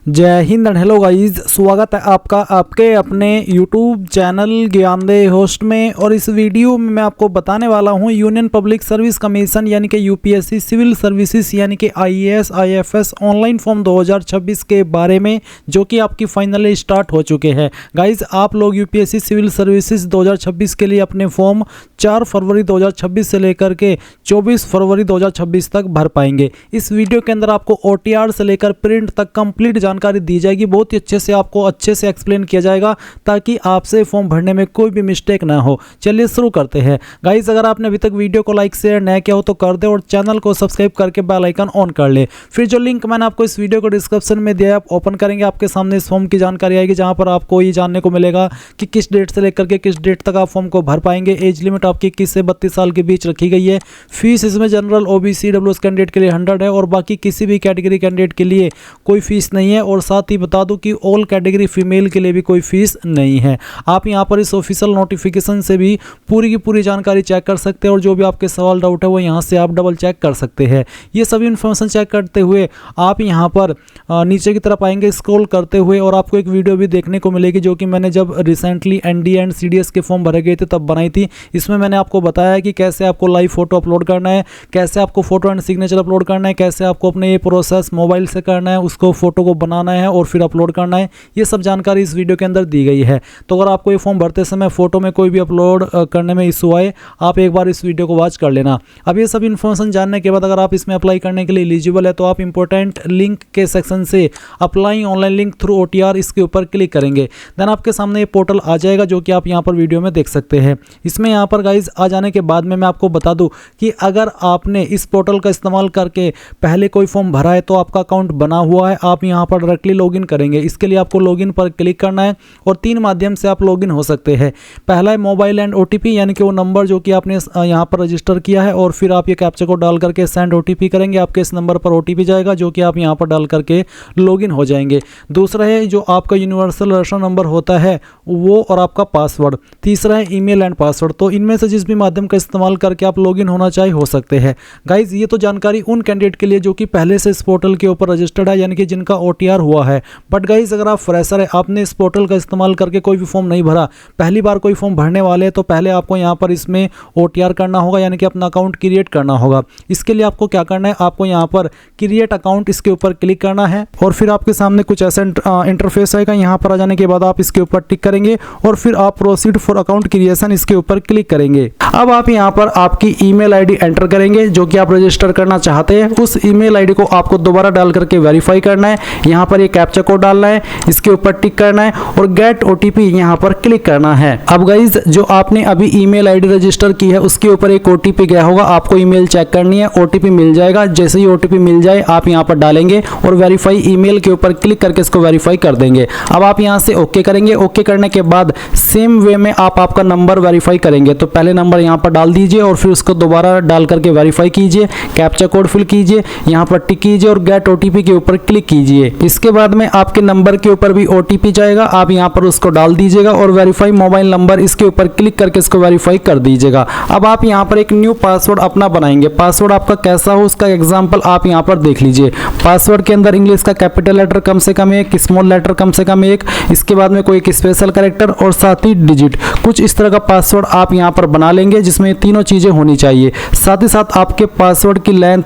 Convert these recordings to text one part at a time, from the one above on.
जय Hind and hello guys, स्वागत है आपका आपके अपने YouTube चैनल ज्ञानदेह होस्ट में। और इस वीडियो में मैं आपको बताने वाला हूं यूनियन पब्लिक सर्विस कमीशन यानी कि यूपीएससी सिविल सर्विसेज यानी कि आईएएस आईएफएस ऑनलाइन फॉर्म 2026 के बारे में, जो कि आपकी फाइनली स्टार्ट हो चुके हैं। गाइस, आप लोग यूपीएससी सिविल सर्विसेज 2026 के लिए अपने फॉर्म 4 फरवरी 2026 से लेकर के 24 फरवरी 2026 तक भर पाएंगे। इस वीडियो के अंदर आपको OTR से लेकर प्रिंट तक कंप्लीट जानकारी दी जाएगी। बहुत ही अच्छे से आपको अच्छे से एक्सप्लेन किया जाएगा ताकि आपसे फॉर्म भरने में कोई भी मिस्टेक ना हो। चलिए शुरू करते हैं। गाइस, अगर आपने अभी तक वीडियो को लाइक शेयर नहीं किया हो तो कर दे और चैनल को सब्सक्राइब करके बेल आइकन ऑन कर ले। फिर जो लिंक मैंने आपको इस वीडियो को डिस्क्रिप्शन में दिया है, आप ओपन करेंगे, आपके सामने इस फॉर्म की जानकारी आएगी, जहां पर आपको ये जानने को मिलेगा कि किस डेट से लेकर के किस डेट तक आप फॉर्म को भर पाएंगे। एज लिमिट आपकी 21 से 32 साल के बीच रखी गई है। फीस इसमें जनरल OBC EWS कैंडिडेट के लिए 100 है और बाकी किसी भी कैटेगरी कैंडिडेट के लिए कोई फीस नहीं है। और साथ ही बता दूं कि ऑल कैटेगरी फीमेल के लिए भी कोई फीस नहीं है। आप यहां पर इस ऑफिशियल नोटिफिकेशन से भी पूरी की पूरी जानकारी चेक कर सकते हैं और जो भी आपके सवाल डाउट है वो यहां से आप डबल चेक कर सकते हैं। ये सभी इन्फॉर्मेशन चेक करते हुए आप यहां पर नीचे की तरफ आएंगे स्क्रॉल करते हुए, और आपको एक वीडियो भी देखने को मिलेगी जो कि मैंने जब रिसेंटली ND एंड CDS के फॉर्म भरे गए थे तब बनाई थी। इसमें मैंने आपको बताया कि कैसे आपको लाइव फोटो अपलोड करना है, कैसे आपको फोटो एंड सिग्नेचर अपलोड करना है, कैसे आपको अपने ये प्रोसेस मोबाइल से करना है, उसको फोटो को बनाना है और फिर अपलोड करना है। ये सब जानकारी इस वीडियो के अंदर दी गई है। तो अगर आपको ये फॉर्म भरते समय फोटो में कोई भी अपलोड करने में इशू आए, आप एक बार इस वीडियो को वॉच कर लेना। अब ये सब इन्फॉर्मेशन जानने के बाद अगर आप इसमें अप्लाई करने के लिए एलिजिबल है तो आप इंपॉर्टेंट लिंक के सेक्शन से apply online link through OTR इसके ऊपर क्लिक करेंगे। देन आपके सामने ये पोर्टल आ जाएगा जो कि आप यहाँ पर वीडियो में देख सकते हैं। इसमें यहाँ पर गाइज आ जाने के बाद में मैं आपको बता दूं कि अगर आपने इस पोर्टल का इस्तेमाल करके पहले कोई फॉर्म भरा है तो आपका अकाउंट बना हुआ है, आप यहाँ पर डायरेक्टली लॉगिन करेंगे। इसके लिए आपको लॉगिन पर क्लिक करना है और 3 माध्यम से आप लॉगिन हो सकते हैं। पहला है मोबाइल एंड OTP, यानी कि वो नंबर जो कि आपने यहाँ पर रजिस्टर किया है, और फिर आप ये कैप्चा कोड डाल करके सेंड OTP करेंगे। आपके इस नंबर पर OTP जाएगा जो कि आप यहाँ पर डाल करके लॉगिन हो जाएंगे। दूसरा है जो आपका यूनिवर्सल रजिस्टर नंबर होता है वो, और आपका पासवर्ड। तीसरा है ईमेल एंड पासवर्ड। तो इनमें से जिस भी माध्यम का इस्तेमाल करके आप लॉगिन होना चाहे हो सकते हैं। गाइज, ये तो जानकारी उन कैंडिडेट के लिए जो कि पहले से इस पोर्टल के ऊपर रजिस्टर्ड है, यानी कि जिनका OTR हुआ है। बट गाइज, अगर आप फ्रेशर है, आपने इस पोर्टल का इस्तेमाल करके कोई भी फॉर्म नहीं भरा, पहली बार कोई फॉर्म भरने वाले हैं, तो पहले आपको यहाँ पर इसमें OTR करना होगा, यानी कि अपना अकाउंट क्रिएट करना होगा। इसके लिए आपको क्या करना है, आपको यहाँ पर क्रिएट अकाउंट इसके ऊपर क्लिक करना है और फिर आपके सामने कुछ ऐसा इंटरफेस आएगा। यहाँ पर आ जाने के बाद आप इसके ऊपर टिक करेंगे और फिर आप प्रोसीड फॉर अकाउंट क्रिएशन इसके ऊपर क्लिक करेंगे। अब आप यहाँ पर आपकी ईमेल आईडी एंटर करेंगे जो कि आप रजिस्टर करना चाहते हैं। उस ईमेल आईडी को आपको दोबारा डाल करके वेरीफाई करना है। यहाँ पर ये कैप्चा कोड डालना है, इसके ऊपर टिक करना है और गेट OTP यहाँ पर क्लिक करना है। अब गाइज, जो आपने अभी ईमेल आईडी रजिस्टर की है उसके ऊपर एक OTP गया होगा, आपको ईमेल चेक करनी है, OTP मिल जाएगा। जैसे ही OTP मिल जाए आप यहाँ पर डालेंगे और वेरीफाई ईमेल के ऊपर क्लिक करके इसको वेरीफाई कर देंगे। अब आप यहाँ से ओके करेंगे। ओके करने के बाद सेम वे में आप आपका नंबर वेरीफाई करेंगे। तो पहले नंबर यहाँ पर डाल दीजिए और फिर उसको दोबारा डाल करके वेरीफाई कीजिए, कैप्चा कोड फिल कीजिए, यहाँ पर टिक कीजिए और गेट OTP के ऊपर क्लिक कीजिए। इसके बाद में आपके नंबर के ऊपर भी OTP जाएगा, आप यहाँ पर उसको डाल दीजिएगा और वेरीफाई मोबाइल नंबर इसके ऊपर क्लिक करके इसको वेरीफाई कर दीजिएगा। अब आप यहाँ पर एक न्यू पासवर्ड अपना बनाएंगे। पासवर्ड आपका कैसा हो उसका एग्जाम्पल आप यहाँ पर देख लीजिए। पासवर्ड के अंदर इंग्लिश का कैपिटल लेटर कम से कम 1, स्मॉल लेटर कम से कम 1, इसके बाद में कोई एक स्पेशल कैरेक्टर और साथ ही डिजिट, कुछ इस तरह का पासवर्ड आप यहाँ पर बना लेंगे जिसमें तीनों चीजें होनी चाहिए। साथ ही साथ आपके पासवर्ड की लेंथ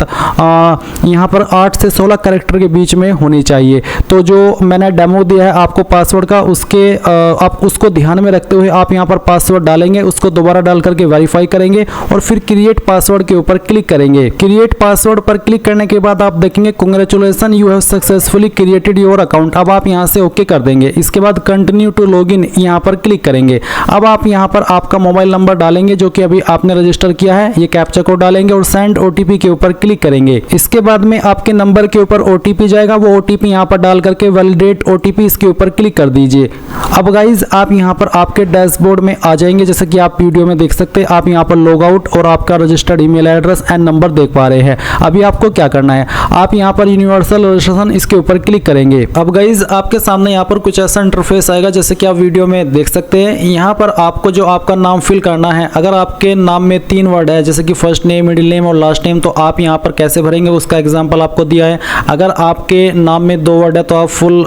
यहाँ पर 8 से 16 कैरेक्टर के बीच में होनी चाहिए। तो जो मैंने डेमो दिया है आपको पासवर्ड का, उसके आप उसको ध्यान में रखते हुए आप यहाँ पर पासवर्ड डालेंगे, उसको दोबारा डाल करके वेरीफाई करेंगे और फिर क्रिएट पासवर्ड के ऊपर क्लिक करेंगे। क्रिएट पासवर्ड पर क्लिक करने के बाद आप देखेंगे congratulation you have successfully created your account. अब आप यहाँ से ओके कर देंगे। इसके बाद कंटिन्यू टू लॉगिन यहाँ पर क्लिक करेंगे। अब आप यहाँ पर आपका मोबाइल नंबर डालेंगे जो कि अभी आपने रजिस्टर किया है, ये कैप्चा कोड डालेंगे और सेंड OTP के ऊपर क्लिक करेंगे। इसके बाद में आपके नंबर के ऊपर OTP जाएगा, वो OTP यहाँ पर डाल करके वैलिडेट OTP इसके ऊपर क्लिक कर दीजिए। अब गाइज, आप यहाँ पर आपके डैशबोर्ड में आ जाएंगे, जैसे कि आप वीडियो में देख सकते हैं। आप यहाँ पर लॉग आउट और आपका registered email address and number देख पा रहे हैं। अभी आपको क्या करना है, आप यहाँ पर यूनिवर्सल रजिस्ट्रेशन इसके ऊपर क्लिक करेंगे। अब गाइज, आपके सामने यहाँ पर कुछ ऐसा इंटरफेस आएगा जैसे कि आप वीडियो में देख सकते सकते हैं। यहाँ पर आपको जो आपका नाम फिल करना है, अगर आपके नाम में 3 वर्ड है जैसे कि फर्स्ट नेम, मिडिल नेम और लास्ट नेम, तो आप यहाँ पर कैसे भरेंगे उसका एग्जांपल आपको दिया है। अगर आपके नाम में 2 वर्ड है तो आप फुल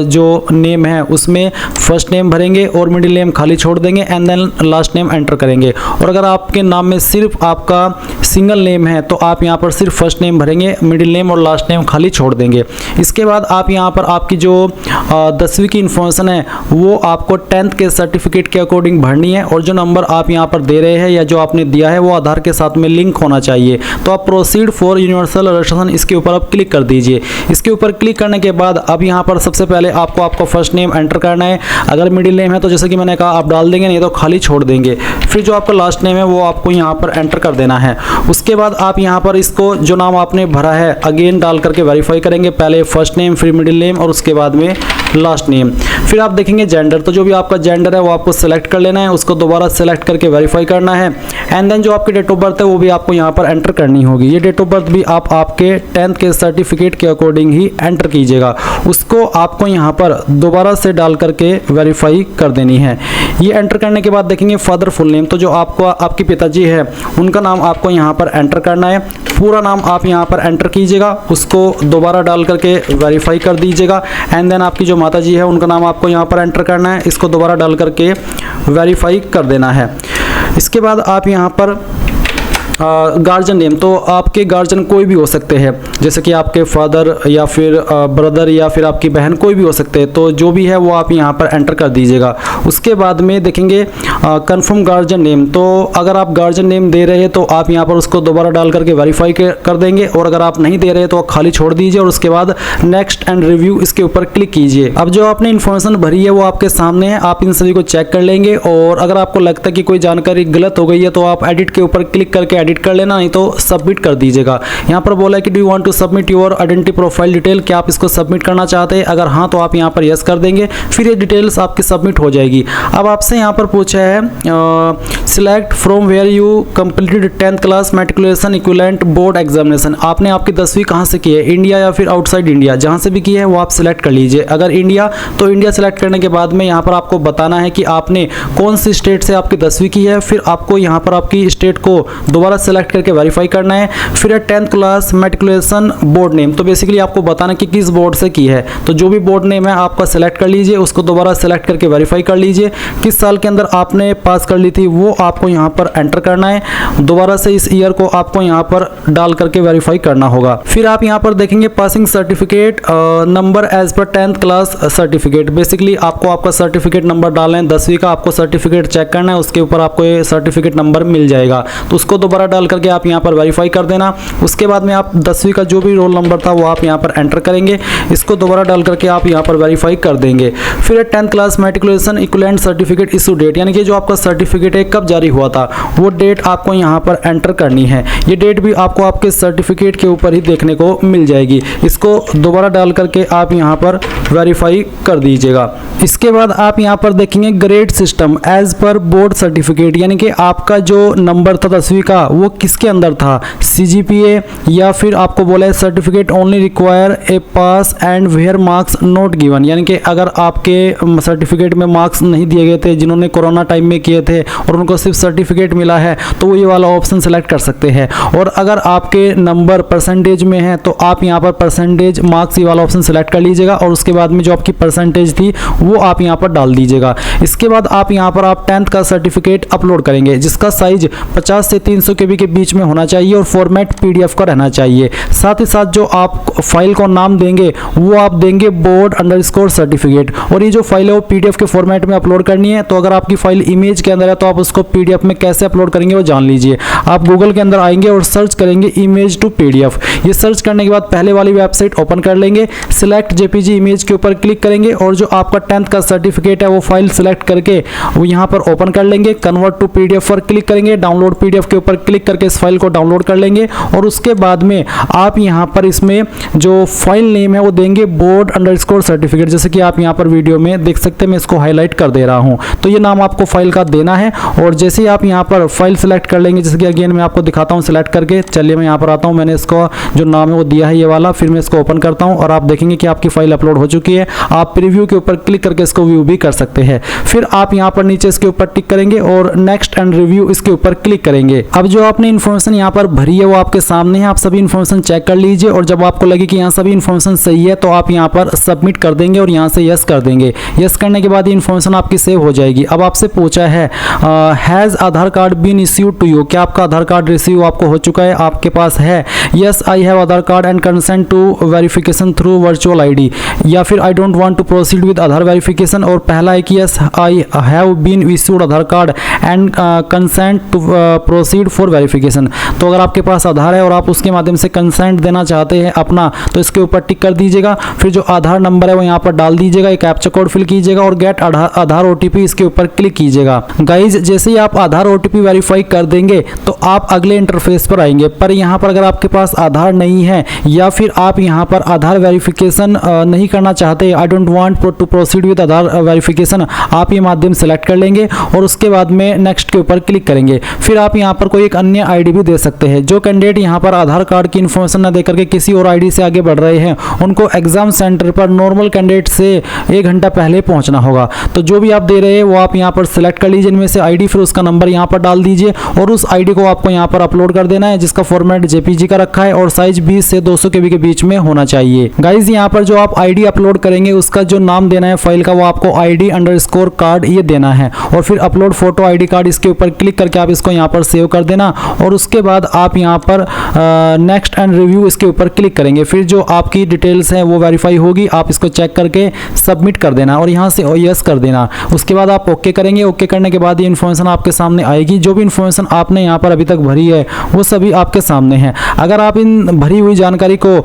जो नेम है उसमें फर्स्ट नेम भरेंगे और मिडिल नेम खाली छोड़ देंगे and then last name enter करेंगे। और अगर आपके नाम में सिर्फ आपका सिंगल नेम है तो आप यहाँ पर सिर्फ फर्स्ट नेम भरेंगे, मिडिल नेम और लास्ट नेम खाली छोड़ देंगे। इसके बाद आप यहाँ पर आपकी जो 10वीं की इन्फॉर्मेशन है वो आपको 10th के सर्टिफिकेट के अकॉर्डिंग भरनी है और जो नंबर आप यहाँ पर दे रहे हैं या जो आपने दिया है वो आधार के साथ में लिंक होना चाहिए। तो आप प्रोसीड फॉर यूनिवर्सल रजिस्ट्रेशन इसके ऊपर आप क्लिक कर दीजिए। इसके ऊपर क्लिक करने के बाद अब यहाँ पर सबसे पहले आपको आपका फर्स्ट नेम एंटर करना है। अगर मिडिल नेम है तो जैसे कि मैंने कहा आप डाल देंगे, नहीं तो खाली छोड़ देंगे। फिर जो आपका लास्ट नेम है वो आपको यहाँ पर एंटर कर देना है। उसके बाद आप यहाँ पर इसको जो नाम आपने भरा है अगेन डाल करके वेरीफाई करेंगे, पहले फर्स्ट नेम फिर मिडिल नेम और उसके बाद में लास्ट नेम। फिर आप देखेंगे जेंडर, तो जो भी आपका जेंडर है वो आपको सेलेक्ट कर लेना है, उसको दोबारा सेलेक्ट करके वेरीफाई करना है एंड देन जो आपकी डेट ऑफ बर्थ है वो भी आपको यहाँ पर एंटर करनी होगी। ये डेट ऑफ बर्थ भी आप आपके 10th के सर्टिफिकेट के अकॉर्डिंग ही एंटर कीजिएगा, उसको आपको यहाँ पर दोबारा से डाल करके वेरीफाई कर देनी है। ये एंटर करने के बाद देखेंगे फादर फुल नेम, तो जो आपको आपके पिताजी है उनका नाम आपको यहाँ पर एंटर करना है। पूरा नाम आप यहाँ पर एंटर कीजिएगा, उसको दोबारा डाल करके वेरीफाई कर दीजिएगा एंड देन आपकी जो माताजी है उनका नाम आपको यहाँ पर एंटर करना है, इसको दोबारा डाल करके वेरीफाई कर देना है। इसके बाद आप यहाँ पर गार्जियन नेम, तो आपके गार्जियन कोई भी हो सकते हैं, जैसे कि आपके फादर या फिर ब्रदर या फिर आपकी बहन, कोई भी हो सकते हैं। तो जो भी है वो आप यहाँ पर एंटर कर दीजिएगा। उसके बाद में देखेंगे कंफर्म गार्जियन नेम, तो अगर आप गार्जियन नेम दे रहे हैं तो आप यहाँ पर उसको दोबारा डाल करके वेरीफाई कर देंगे और अगर आप नहीं दे रहे तो खाली छोड़ दीजिए और उसके बाद नेक्स्ट एंड रिव्यू इसके ऊपर क्लिक कीजिए। अब जो आपने इन्फॉर्मेशन भरी है वो आपके सामने है, आप इन सभी को चेक कर लेंगे और अगर आपको लगता है कि कोई जानकारी गलत हो गई है तो आप एडिट के ऊपर क्लिक करके एडिट कर लेना, नहीं तो सबमिट कर दीजिएगा। यहाँ पर बोला है कि do you want to submit your identity profile detail, क्या आप इसको सबमिट करना चाहते हैं? अगर हाँ तो आप यहाँ पर यस कर देंगे, फिर ये डिटेल्स आपकी सबमिट हो जाएगी। अब आपसे यहाँ पर पूछा है select from where you completed 10th class matriculation equivalent board examination, आपने आपकी 10वीं कहाँ से की है, इंडिया या फिर आउटसाइड इंडिया, जहाँ से भी की है वो आप सिलेक्ट कर लीजिए। अगर इंडिया तो इंडिया सेलेक्ट करने के बाद में यहाँ पर आपको बताना है कि आपने कौन सी स्टेट से आपकी 10वीं की है, फिर आपको यहाँ पर आपकी स्टेट को दोबारा सेलेक्ट करके वेरीफाई करना है। फिर है 10th class matriculation board name, तो बेसिकली आपको बताना कि किस बोर्ड से की है, तो जो भी बोर्ड नेम है आपका सेलेक्ट कर लीजिए, उसको दोबारा सेलेक्ट करके वेरीफाई कर लीजिए। किस साल के अंदर आपने पास कर ली थी वो आपको यहाँ पर एंटर करना है, दोबारा से इस ईयर को आपको यहाँ पर डाल करके वेरीफाई करना होगा। फिर आप यहाँ पर देखेंगे passing certificate number as per 10th class certificate, basically आपको आपका सर्टिफिकेट नंबर डालना है, 10वीं का आपको सर्टिफिकेट चेक करना है, उसके ऊपर आपको ये सर्टिफिकेट नंबर मिल जाएगा, तो उसको दोबारा डाल करके आप यहाँ पर वेरीफाई कर देना। उसके बाद में आप 10वीं का जो भी रोल नंबर था वो आप यहाँ पर एंटर करेंगे, इसको दोबारा डाल करके आप यहाँ पर वेरीफाई कर देंगे। फिर 10th class matriculation equivalent certificate issue date, यानी कि जो आपका सर्टिफिकेट है कब जारी हुआ था वो डेट आपको यहाँ पर एंटर करनी है। ये डेट भी आपको आपके सर्टिफिकेट के ऊपर ही देखने को मिल जाएगी, इसको दोबारा डाल करके आप यहाँ पर वेरीफाई कर दीजिएगा। इसके बाद आप यहाँ पर देखेंगे grade system as per board certificate, यानी कि आपका जो नंबर था 10वीं का वो किसके अंदर था, CGPA या फिर आपको बोला है certificate only require a pass and where marks not given, यानी कि अगर आपके सर्टिफिकेट में मार्क्स नहीं दिए गए थे, जिन्होंने कोरोना टाइम में किए थे और उनको सिर्फ सर्टिफिकेट मिला है तो वो ये वाला ऑप्शन सेलेक्ट कर सकते हैं। और अगर आपके नंबर परसेंटेज में है तो आप यहाँ पर परसेंटेज मार्क्स ये वाला ऑप्शन सेलेक्ट कर लीजिएगा और उसके बाद में जो आपकी परसेंटेज थी वो आप यहाँ पर डाल दीजिएगा। इसके बाद आप यहाँ पर आप 10th का सर्टिफिकेट अपलोड करेंगे, जिसका साइज 50 से 300 KB के बीच में होना चाहिए और फॉर्मेट PDF का रहना चाहिए। साथ ही साथ जो आप फाइल को नाम देंगे वो आप देंगे बोर्ड अंडरस्कोर सर्टिफिकेट, और ये जो फाइल है वो PDF के फॉर्मेट में अपलोड करनी है। तो अगर आपकी फाइल इमेज के अंदर है तो आप उसको PDF में कैसे अपलोड करेंगे वो जान लीजिए। आप गूगल के अंदर आएंगे और सर्च करेंगे इमेज टू PDF, ये सर्च करने के बाद पहले वाली वेबसाइट ओपन कर लेंगे, सिलेक्ट JPG इमेज के ऊपर क्लिक करेंगे और जो आपका 10th का सर्टिफिकेट है वो फाइल सिलेक्ट करके वो यहाँ पर ओपन कर लेंगे। कन्वर्ट टू PDF पर क्लिक करेंगे, डाउनलोड PDF के ऊपर क्लिक करके इस फाइल को डाउनलोड कर लेंगे और उसके बाद में आप यहाँ पर इसमें जो फाइल नेम है वो देंगे बोर्ड अंडरस्कोर सर्टिफिकेट, जैसे कि आप यहाँ पर वीडियो में देख सकते हैं, मैं इसको हाईलाइट कर दे रहा हूँ। तो ये नाम आपको फाइल का देना है और जैसे ही आप यहाँ पर फाइल सेलेक्ट कर लेंगे, जैसे कि अगेन मैं आपको दिखाता हूँ सेलेक्ट करके, चलिए मैं यहाँ पर आता हूँ, मैंने इसको जो नाम है वो दिया है ये वाला, फिर मैं इसको ओपन करता हूँ और आप देखेंगे कि आपकी फाइल अपलोड हो चुकी है। आप प्रीव्यू के ऊपर क्लिक करके इसको व्यू भी कर सकते हैं। फिर आप यहाँ पर नीचे इसके ऊपर टिक करेंगे और नेक्स्ट एंड रिव्यू इसके ऊपर क्लिक करेंगे। अब जो आपने इन्फॉर्मेशन यहाँ पर भरी है वो आपके सामने है, आप सभी इन्फॉर्मेशन चेक कर लीजिए और जब आपको लगे कि यहाँ सभी इन्फॉर्मेशन सही है तो आप यहाँ पर सबमिट कर देंगे और यहाँ से यस कर देंगे। यस करने के बाद ये इन्फॉर्मेशन आपकी सेव हो जाएगी। अब आपसे पूछा है has Aadhaar card been issued to you, क्या आपका आधार कार्ड रिसीव आपको हो चुका है, आपके पास है? Yes I have Aadhaar card and consent to verification through virtual ID, या फिर I don't want to proceed with Aadhaar verification. और पहला है कि yes I have been issued Aadhaar card and consent to proceed for verification. तो अगर आपके पास आधार है और आप उसके माध्यम से कंसेंट देना चाहते हैं अपना, तो इसके ऊपर टिक कर दीजिएगा। फिर जो आधार नंबर है वो यहाँ पर डाल दीजिएगा, एक कैप्चा कोड फिल कीजिएगा और गेट आधार ओटीपी इसके ऊपर क्लिक कीजिएगा। गाइज जैसे ही आप आधार ओटीपी वेरीफाई कर देंगे तो आप अगले इंटरफेस पर आएंगे। पर यहाँ पर अगर आपके पास आधार नहीं है या फिर आप यहाँ पर आधार वेरिफिकेशन नहीं करना चाहते, I don't want to proceed with Aadhaar verification, आप ये माध्यम सेलेक्ट कर लेंगे और उसके बाद में नेक्स्ट के ऊपर क्लिक करेंगे। फिर आप यहाँ पर कोई एक अन्य आईडी भी दे सकते हैं। जो कैंडिडेट यहाँ पर आधार कार्ड की इन्फॉर्मेशन न देकर के किसी और आईडी से आगे बढ़ रहे हैं, उनको एग्जाम सेंटर पर नॉर्मल कैंडिडेट से 1 घंटा पहले पहुंचना होगा। तो जो भी आप दे रहे हैं वो आप यहाँ पर सिलेक्ट कर लीजिए इनमें से आईडी, फिर उसका नंबर यहाँ पर डाल दीजिए और उस आईडी को आपको यहाँ पर अपलोड कर देना है, जिसका फॉर्मेट जेपीजी का रखा है और साइज 20 से 200 KB के बीच में होना चाहिए। गाइज यहाँ पर जो आप आईडी अपलोड करेंगे उसका जो नाम देना है फाइल का, वो आपको ID_ कार्ड ये देना है और फिर अपलोड फोटो ID कार्ड इसके ऊपर क्लिक करके आप इसको यहाँ पर सेव कर देना और उसके बाद आप यहाँ पर नेक्स्ट एंड रिव्यू इसके ऊपर क्लिक करेंगे। फिर जो आपकी डिटेल्स हैं वो वेरीफाई होगी, आप इसको चेक करके सबमिट कर देना और यहाँ से यस कर देना। उसके बाद आप ओके करेंगे। ओके करने के बाद ये इन्फॉर्मेशन आपके सामने आएगी। जो भी इन्फॉर्मेशन आपने यहाँ पर अभी तक भरी है वो सभी आपके सामने है। अगर आप इन भरी हुई जानकारी को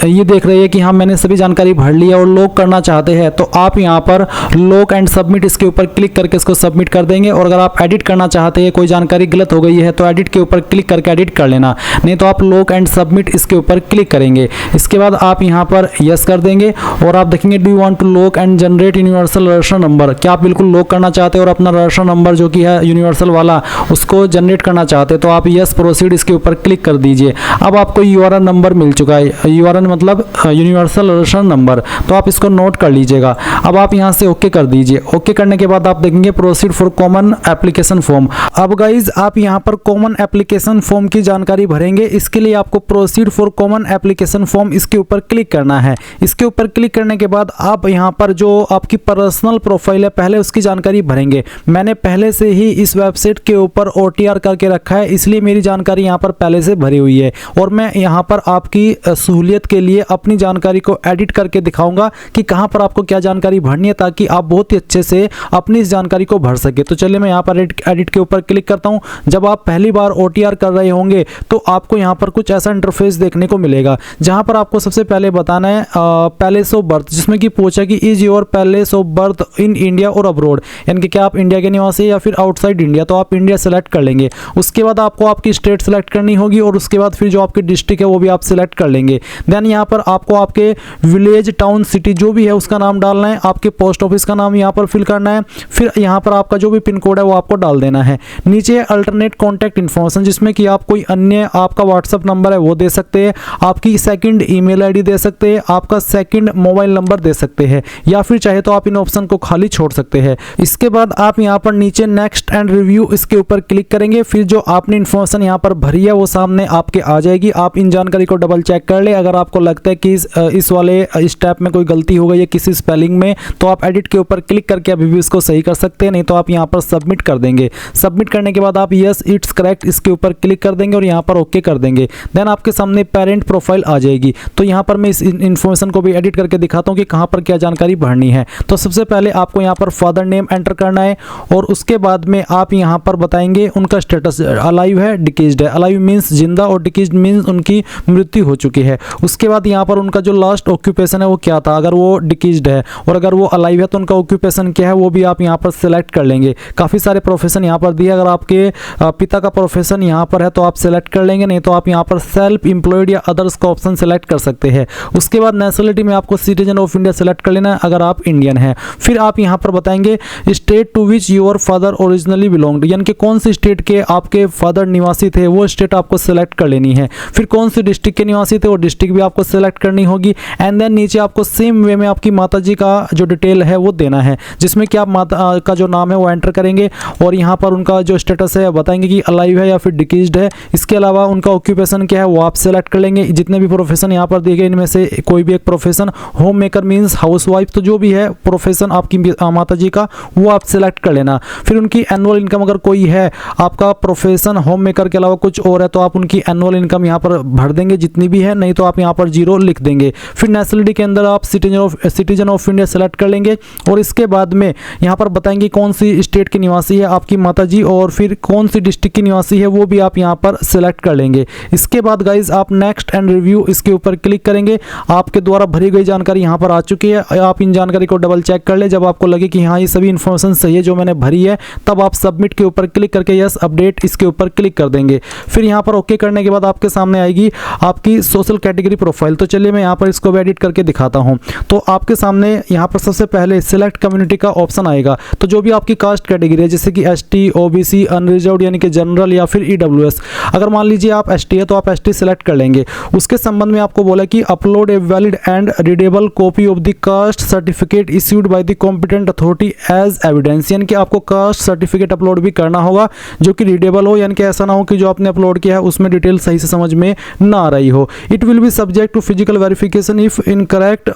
ये देख रहे हैं कि हाँ मैंने सभी जानकारी भर ली है और लॉक करना चाहते हैं, तो आप यहाँ पर लॉक एंड सबमिट इसके ऊपर क्लिक करके इसको सबमिट कर देंगे। और अगर आप एडिट करना चाहते हैं, कोई जानकारी गलत हो गई है, तो एडिट के ऊपर क्लिक करके एडिट कर लेना, नहीं तो आप लॉक एंड सबमिट इसके ऊपर क्लिक करेंगे। इसके बाद आप यहाँ पर यस कर देंगे और आप देखेंगे do you want to lock and generate universal registration number, क्या आप बिल्कुल लॉक करना चाहते हैं और अपना रजिस्ट्रेशन नंबर जो कि है यूनिवर्सल वाला उसको जनरेट करना चाहते हैं, तो आप यस प्रोसीड इसके ऊपर क्लिक कर दीजिए। अब आपको यूआरएन नंबर मिल चुका है, यूआरएन मतलब यूनिवर्सल रजिस्ट्रेशन नंबर, तो आप इसको नोट कर लीजिएगा। अब आप यहाँ से ओके कर दीजिए। ओके करने के बाद आप देखेंगे proceed for common application form. अब गाइज आप यहाँ पर कॉमन एप्लीकेशन फॉर्म की जानकारी भरेंगे। इसके लिए आपको proceed for common application form इसके ऊपर क्लिक करना है। इसके ऊपर क्लिक करने के बाद आप यहाँ पर जो आपकी पर्सनल प्रोफाइल है पहले उसकी जानकारी भरेंगे। मैंने पहले से ही इस वेबसाइट के ऊपर OTR करके रखा है, इसलिए मेरी जानकारी यहाँ पर पहले से भरी हुई है और मैं यहाँ पर आपकी सहूलियत के लिए अपनी जानकारी को एडिट करके दिखाऊंगा कि कहाँ पर आपको क्या जानकारी भरनी है, ताकि आप बहुत ही अच्छे से अपनी इस जानकारी को भर सके। तो चलिए मैं यहाँ पर एडिट के ऊपर क्लिक करता हूँ। जब आप पहली बार OTR कर रहे होंगे तो आपको यहाँ पर कुछ ऐसा इंटरफेस देखने को मिलेगा, जहाँ पर आपको सबसे पहले बताना है पैलेस ऑफ बर्थ, जिसमें कि पूछा कि is your palace of birth in India और अब्रोड, यानी कि क्या आप इंडिया के निवासी या फिर आउटसाइड इंडिया, तो आप इंडिया सेलेक्ट कर लेंगे। उसके बाद आपको आपकी स्टेट सेलेक्ट करनी होगी और उसके बाद फिर जो आपकी डिस्ट्रिक्ट है वो भी आप सिलेक्ट कर लेंगे। देन यहाँ पर आपको आपके विलेज, टाउन, सिटी जो भी है उसका नाम डालना है, आपके पोस्ट ऑफिस का नाम यहाँ पर फिल करना है, फिर यहाँ पर आपका जो भी पिन कोड है वो आपको डाल देना है। नीचे अल्टरनेट कॉन्टैक्ट इन्फॉर्मेशन, जिसमें कि आप कोई अन्य आपका व्हाट्सअप नंबर है वो दे सकते हैं, आपकी सेकंड ईमेल आईडी दे सकते हैं, आपका सेकंड मोबाइल नंबर दे सकते हैं, या फिर चाहे तो आप इन ऑप्शन को खाली छोड़ सकते हैं। इसके बाद आप यहाँ पर नीचे नेक्स्ट एंड रिव्यू इसके ऊपर क्लिक करेंगे। फिर जो आपने इन्फॉर्मेशन यहाँ पर भरी है वो सामने आपके आ जाएगी। आप इन जानकारी को डबल चेक कर ले। अगर आपको लगता है कि इस वाले स्टेप में कोई गलती हो गई है किसी स्पेलिंग में, तो आप एडिट के ऊपर क्लिक करके अभी भी इसको सही कर सकते हैं, नहीं तो आप यहाँ पर सबमिट कर देंगे। सबमिट करने के बाद आप यस इट्स करेक्ट इसके ऊपर क्लिक कर देंगे और यहाँ पर ओके कर देंगे। देन आपके सामने पेरेंट प्रोफाइल आ जाएगी। तो यहाँ पर मैं इस इन्फॉर्मेशन को भी एडिट करके दिखाता हूँ कि कहाँ पर क्या जानकारी भरनी है। तो सबसे पहले आपको यहाँ पर फादर नेम एंटर करना है और उसके बाद में आप यहाँ पर बताएंगे उनका स्टेटस अलाइव है, डिकीज्ड है। अलाइव मीन्स जिंदा और डिकीज्ड मीन्स उनकी मृत्यु हो चुकी है। उसके बाद यहाँ पर उनका जो लास्ट ऑक्यूपेशन है वो क्या था, अगर वो डिकीज्ड है, और अगर वो अलाइव है तो उनका ऑक्यूपेशन क्या है वो भी आप यहाँ पर सिलेक्ट कर लेंगे। काफ़ी सारे प्रोफेशन यहाँ पर दिए। अगर आपके पिता का प्रोफेशन यहाँ पर है तो आप सेलेक्ट कर लेंगे, नहीं तो आप यहाँ पर सेल्फ एम्प्लॉयड या अदर्स का ऑप्शन सेलेक्ट कर सकते हैं। उसके बाद नेशनलिटी में आपको सिटीजन ऑफ इंडिया सेलेक्ट कर लेना है अगर आप इंडियन हैं। फिर आप यहाँ पर बताएंगे state to which your father originally belonged, यानी कि कौन सी स्टेट के आपके फादर निवासी थे वो स्टेट आपको सेलेक्ट कर लेनी है। फिर कौन सी डिस्ट्रिक्ट के निवासी थे वो डिस्ट्रिक्ट भी आपको सेलेक्ट करनी होगी। एंड देन नीचे आपको सेम वे में आपकी माता जी का जो डिटेल है वो देना है, जिसमें कि आप माता का जो नाम है वो एंटर करेंगे और यहाँ पर उनका जो स्टेटस है बताएंगे कि अलाइव है या फिर डिकीज्ड है। इसके अलावा उनका ऑक्यूपेशन क्या है वो आप सेलेक्ट कर लेंगे। जितने भी प्रोफेशन यहाँ पर दिए गए इनमें से कोई भी एक profession, home maker means housewife, तो जो भी है प्रोफेशन आपकी माता जी का वो आप सेलेक्ट कर लेना। फिर उनकी एनुअल इनकम अगर कोई है, आपका प्रोफेशन होम मेकर के अलावा कुछ और है तो आप उनकी एनुअल इनकम यहाँ पर भर देंगे जितनी भी है, नहीं तो आप यहाँ पर 0 लिख देंगे। फिर नेशनलिटी के अंदर आप सिटीजन ऑफ इंडिया सेलेक्ट कर लेंगे और इसके बाद में यहाँ पर बताएंगे कौन सी स्टेट के निवासी है आपकी माता जी और फिर कौन सी डिस्ट्रिक्ट की निवासी है वो भी आप यहाँ पर सेलेक्ट कर लेंगे। इसके बाद गाइज आप नेक्स्ट एंड रिव्यू इसके ऊपर क्लिक करेंगे। आपके द्वारा भरी गई जानकारी यहाँ पर आ चुकी है। आप इन जानकारी को डबल चेक कर ले, जब आपको लगे कि हाँ ये सभी इन्फॉर्मेशन सही है जो मैंने भरी है, तब आप सबमिट के ऊपर क्लिक करके यस अपडेट इसके ऊपर क्लिक कर देंगे। फिर यहाँ पर ओके करने के बाद आपके सामने आएगी आपकी सोशल कैटेगरी प्रोफाइल। तो चलिए मैं यहाँ पर इसको एडिट करके दिखाता हूँ। तो आपके सामने यहाँ पर सबसे पहले सिलेक्ट कम्युनिटी का ऑप्शन आएगा। तो जो भी आपकी कास्ट कैटेगरी है जैसे कि एसटी, ओबीसी, अनरिजर्व्ड यानी कि जनरल या फिर ईडब्ल्यूएस, अगर मान लीजिए आप एसटी है तो आप एसटी सेलेक्ट कर लेंगे। उसके संबंध में आपको बोला कि upload a valid and readable copy of the caste certificate issued by the competent authority as evidence, यानी कि आपको कास्ट सर्टिफिकेट अपलोड भी करना होगा जो कि रीडेबल हो, यानी कि ऐसा ना हो कि जो आपने अपलोड किया है उसमें डिटेल सही से समझ में ना आ रही हो। It will be subject to physical verification if incorrect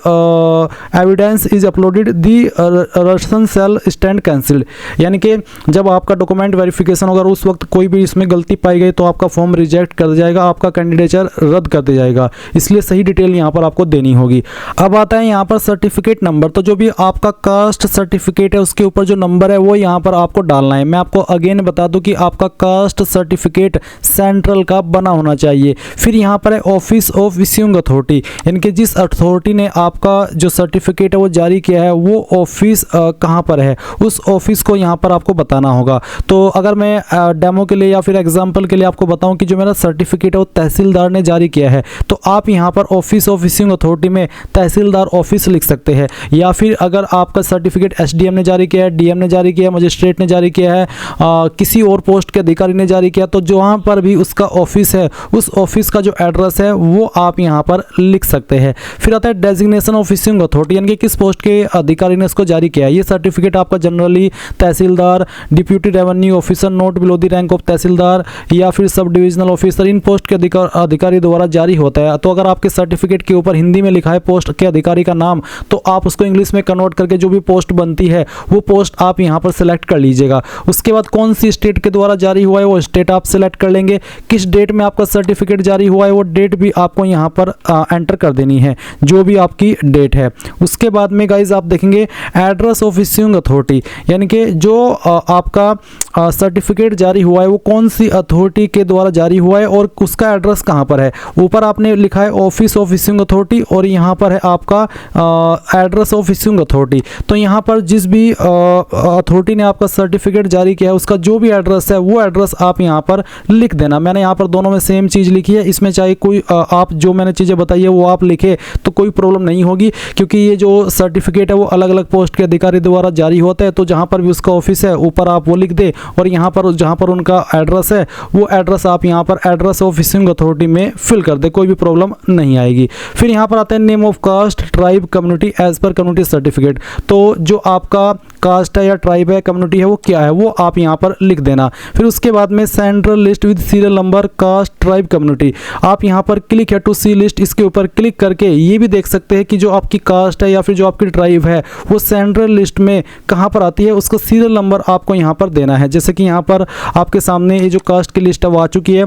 evidence is uploaded the reason cell stand cancelled, यानी कि जब आपका डॉक्यूमेंट वेरिफिकेशन होगा उस वक्त कोई भी इसमें गलती पाई गई तो आपका फॉर्म रिजेक्ट कर दिया जाएगा, आपका कैंडिडेचर रद्द कर दिया जाएगा। इसलिए सही डिटेल यहाँ पर आपको देनी होगी। अब आता है यहाँ पर सर्टिफिकेट नंबर। तो जो भी आपका कास्ट सर्टिफिकेट है उसके ऊपर जो नंबर है वो यहाँ पर आपको डालना है। मैं आपको अगेन बता दूं कि आपका कास्ट सर्टिफिकेट सेंट्रल का बना होना चाहिए। फिर यहाँ पर है ऑफिस ऑफ इश्यूइंग अथॉरिटी, यानी कि जिस अथॉरिटी ने आपका जो सर्टिफिकेट है वो जारी किया है वो ऑफिस कहाँ पर है, उस ऑफिस को यहाँ पर आपको बताना होगा। तो अगर मैं डेमो के लिए या फिर एग्जाम्पल के लिए आपको बताऊं कि जो मेरा सर्टिफिकेट है वो तहसीलदार ने जारी किया है तो आप यहाँ पर ऑफिस ऑफ इश्यूइंग अथॉरिटी में तहसीलदार ऑफिस लिख सकते हैं। या फिर अगर आपका सर्टिफिकेट एसडीएम ने जारी किया है, डीएम ने जारी किया है, मजिस्ट्रेट ने जारी किया है, किसी और पोस्ट के अधिकारी ने जारी किया, तो जहाँ पर भी उसका ऑफिस है उस ऑफिस का जो एड्रेस है वो आप यहाँ पर लिख सकते हैं। फिर आता है डेजिग्नेशन ऑफ इश्यूइंग अथॉरिटी, यानी कि किस पोस्ट के अधिकारी ने इसको जारी किया है। ये सर्टिफिकेट आपका generally tehsildar, deputy revenue officer not below the rank of tehsildar या फिर सब डिविजनल ऑफिसर, इन पोस्ट के अधिकारी द्वारा जारी होता है। तो अगर आपके सर्टिफिकेट के ऊपर हिंदी में लिखा है पोस्ट के अधिकारी का नाम, तो आप उसको इंग्लिश में कन्वर्ट करके जो भी पोस्ट बनती है वो पोस्ट आप यहाँ पर सेलेक्ट कर लीजिएगा। उसके बाद कौन सी स्टेट के द्वारा जारी हुआ है वो स्टेट आप सेलेक्ट कर लेंगे। किस डेट में आपका सर्टिफिकेट जारी हुआ है वो डेट भी आपको यहाँ पर एंटर कर देनी है, जो भी आपकी डेट है। उसके बाद में गाइज आप देखेंगे एड्रेस ऑफ इश्यूइंग अथॉरिटी, यानी कि जो आपका सर्टिफिकेट जारी हुआ है वो कौन सी अथॉरिटी के द्वारा जारी हुआ है और उसका एड्रेस कहाँ पर है। ऊपर आपने लिखा है ऑफिस ऑफ इश्यूइंग अथॉरिटी और यहाँ पर है आपका एड्रेस ऑफ इश्यूइंग अथॉरिटी। तो यहाँ पर जिस भी अथॉरिटी ने आपका सर्टिफिकेट जारी किया है उसका जो भी एड्रेस है वो एड्रेस आप यहाँ पर लिख देना। मैंने यहाँ पर दोनों में सेम चीज़ लिखी है, इसमें चाहे कोई आप जो मैंने चीज़ें बताई है वो आप लिखे तो कोई प्रॉब्लम नहीं होगी, क्योंकि ये जो सर्टिफिकेट है वो अलग अलग पोस्ट के अधिकारी द्वारा जारी होता है। तो जहाँ पर भी उसका ऑफिस है ऊपर आप वो लिख दे और यहाँ पर जहाँ पर उनका एड्रेस है वो एड्रेस आप यहाँ पर एड्रेस ऑफ इश्यूइंग अथॉरिटी में फिल कर दे, कोई भी प्रॉब्लम नहीं आएगी। फिर यहाँ पर आता है name of caste tribe community as per community certificate. तो जो आपका कास्ट है या ट्राइब है, कम्युनिटी है, वो क्या है वो आप यहाँ पर लिख देना। फिर उसके बाद में central list with serial number caste tribe community, आप यहाँ पर क्लिक है टू सी लिस्ट, इसके ऊपर क्लिक करके ये भी देख सकते हैं कि जो आपकी कास्ट है या फिर जो आपकी ट्राइब है वो सेंट्रल लिस्ट में कहाँ पर आती है, उसका सीरियल नंबर आपको यहाँ पर देना है। जैसे कि यहाँ पर आपके सामने ये जो कास्ट की लिस्ट है वो आ चुकी है।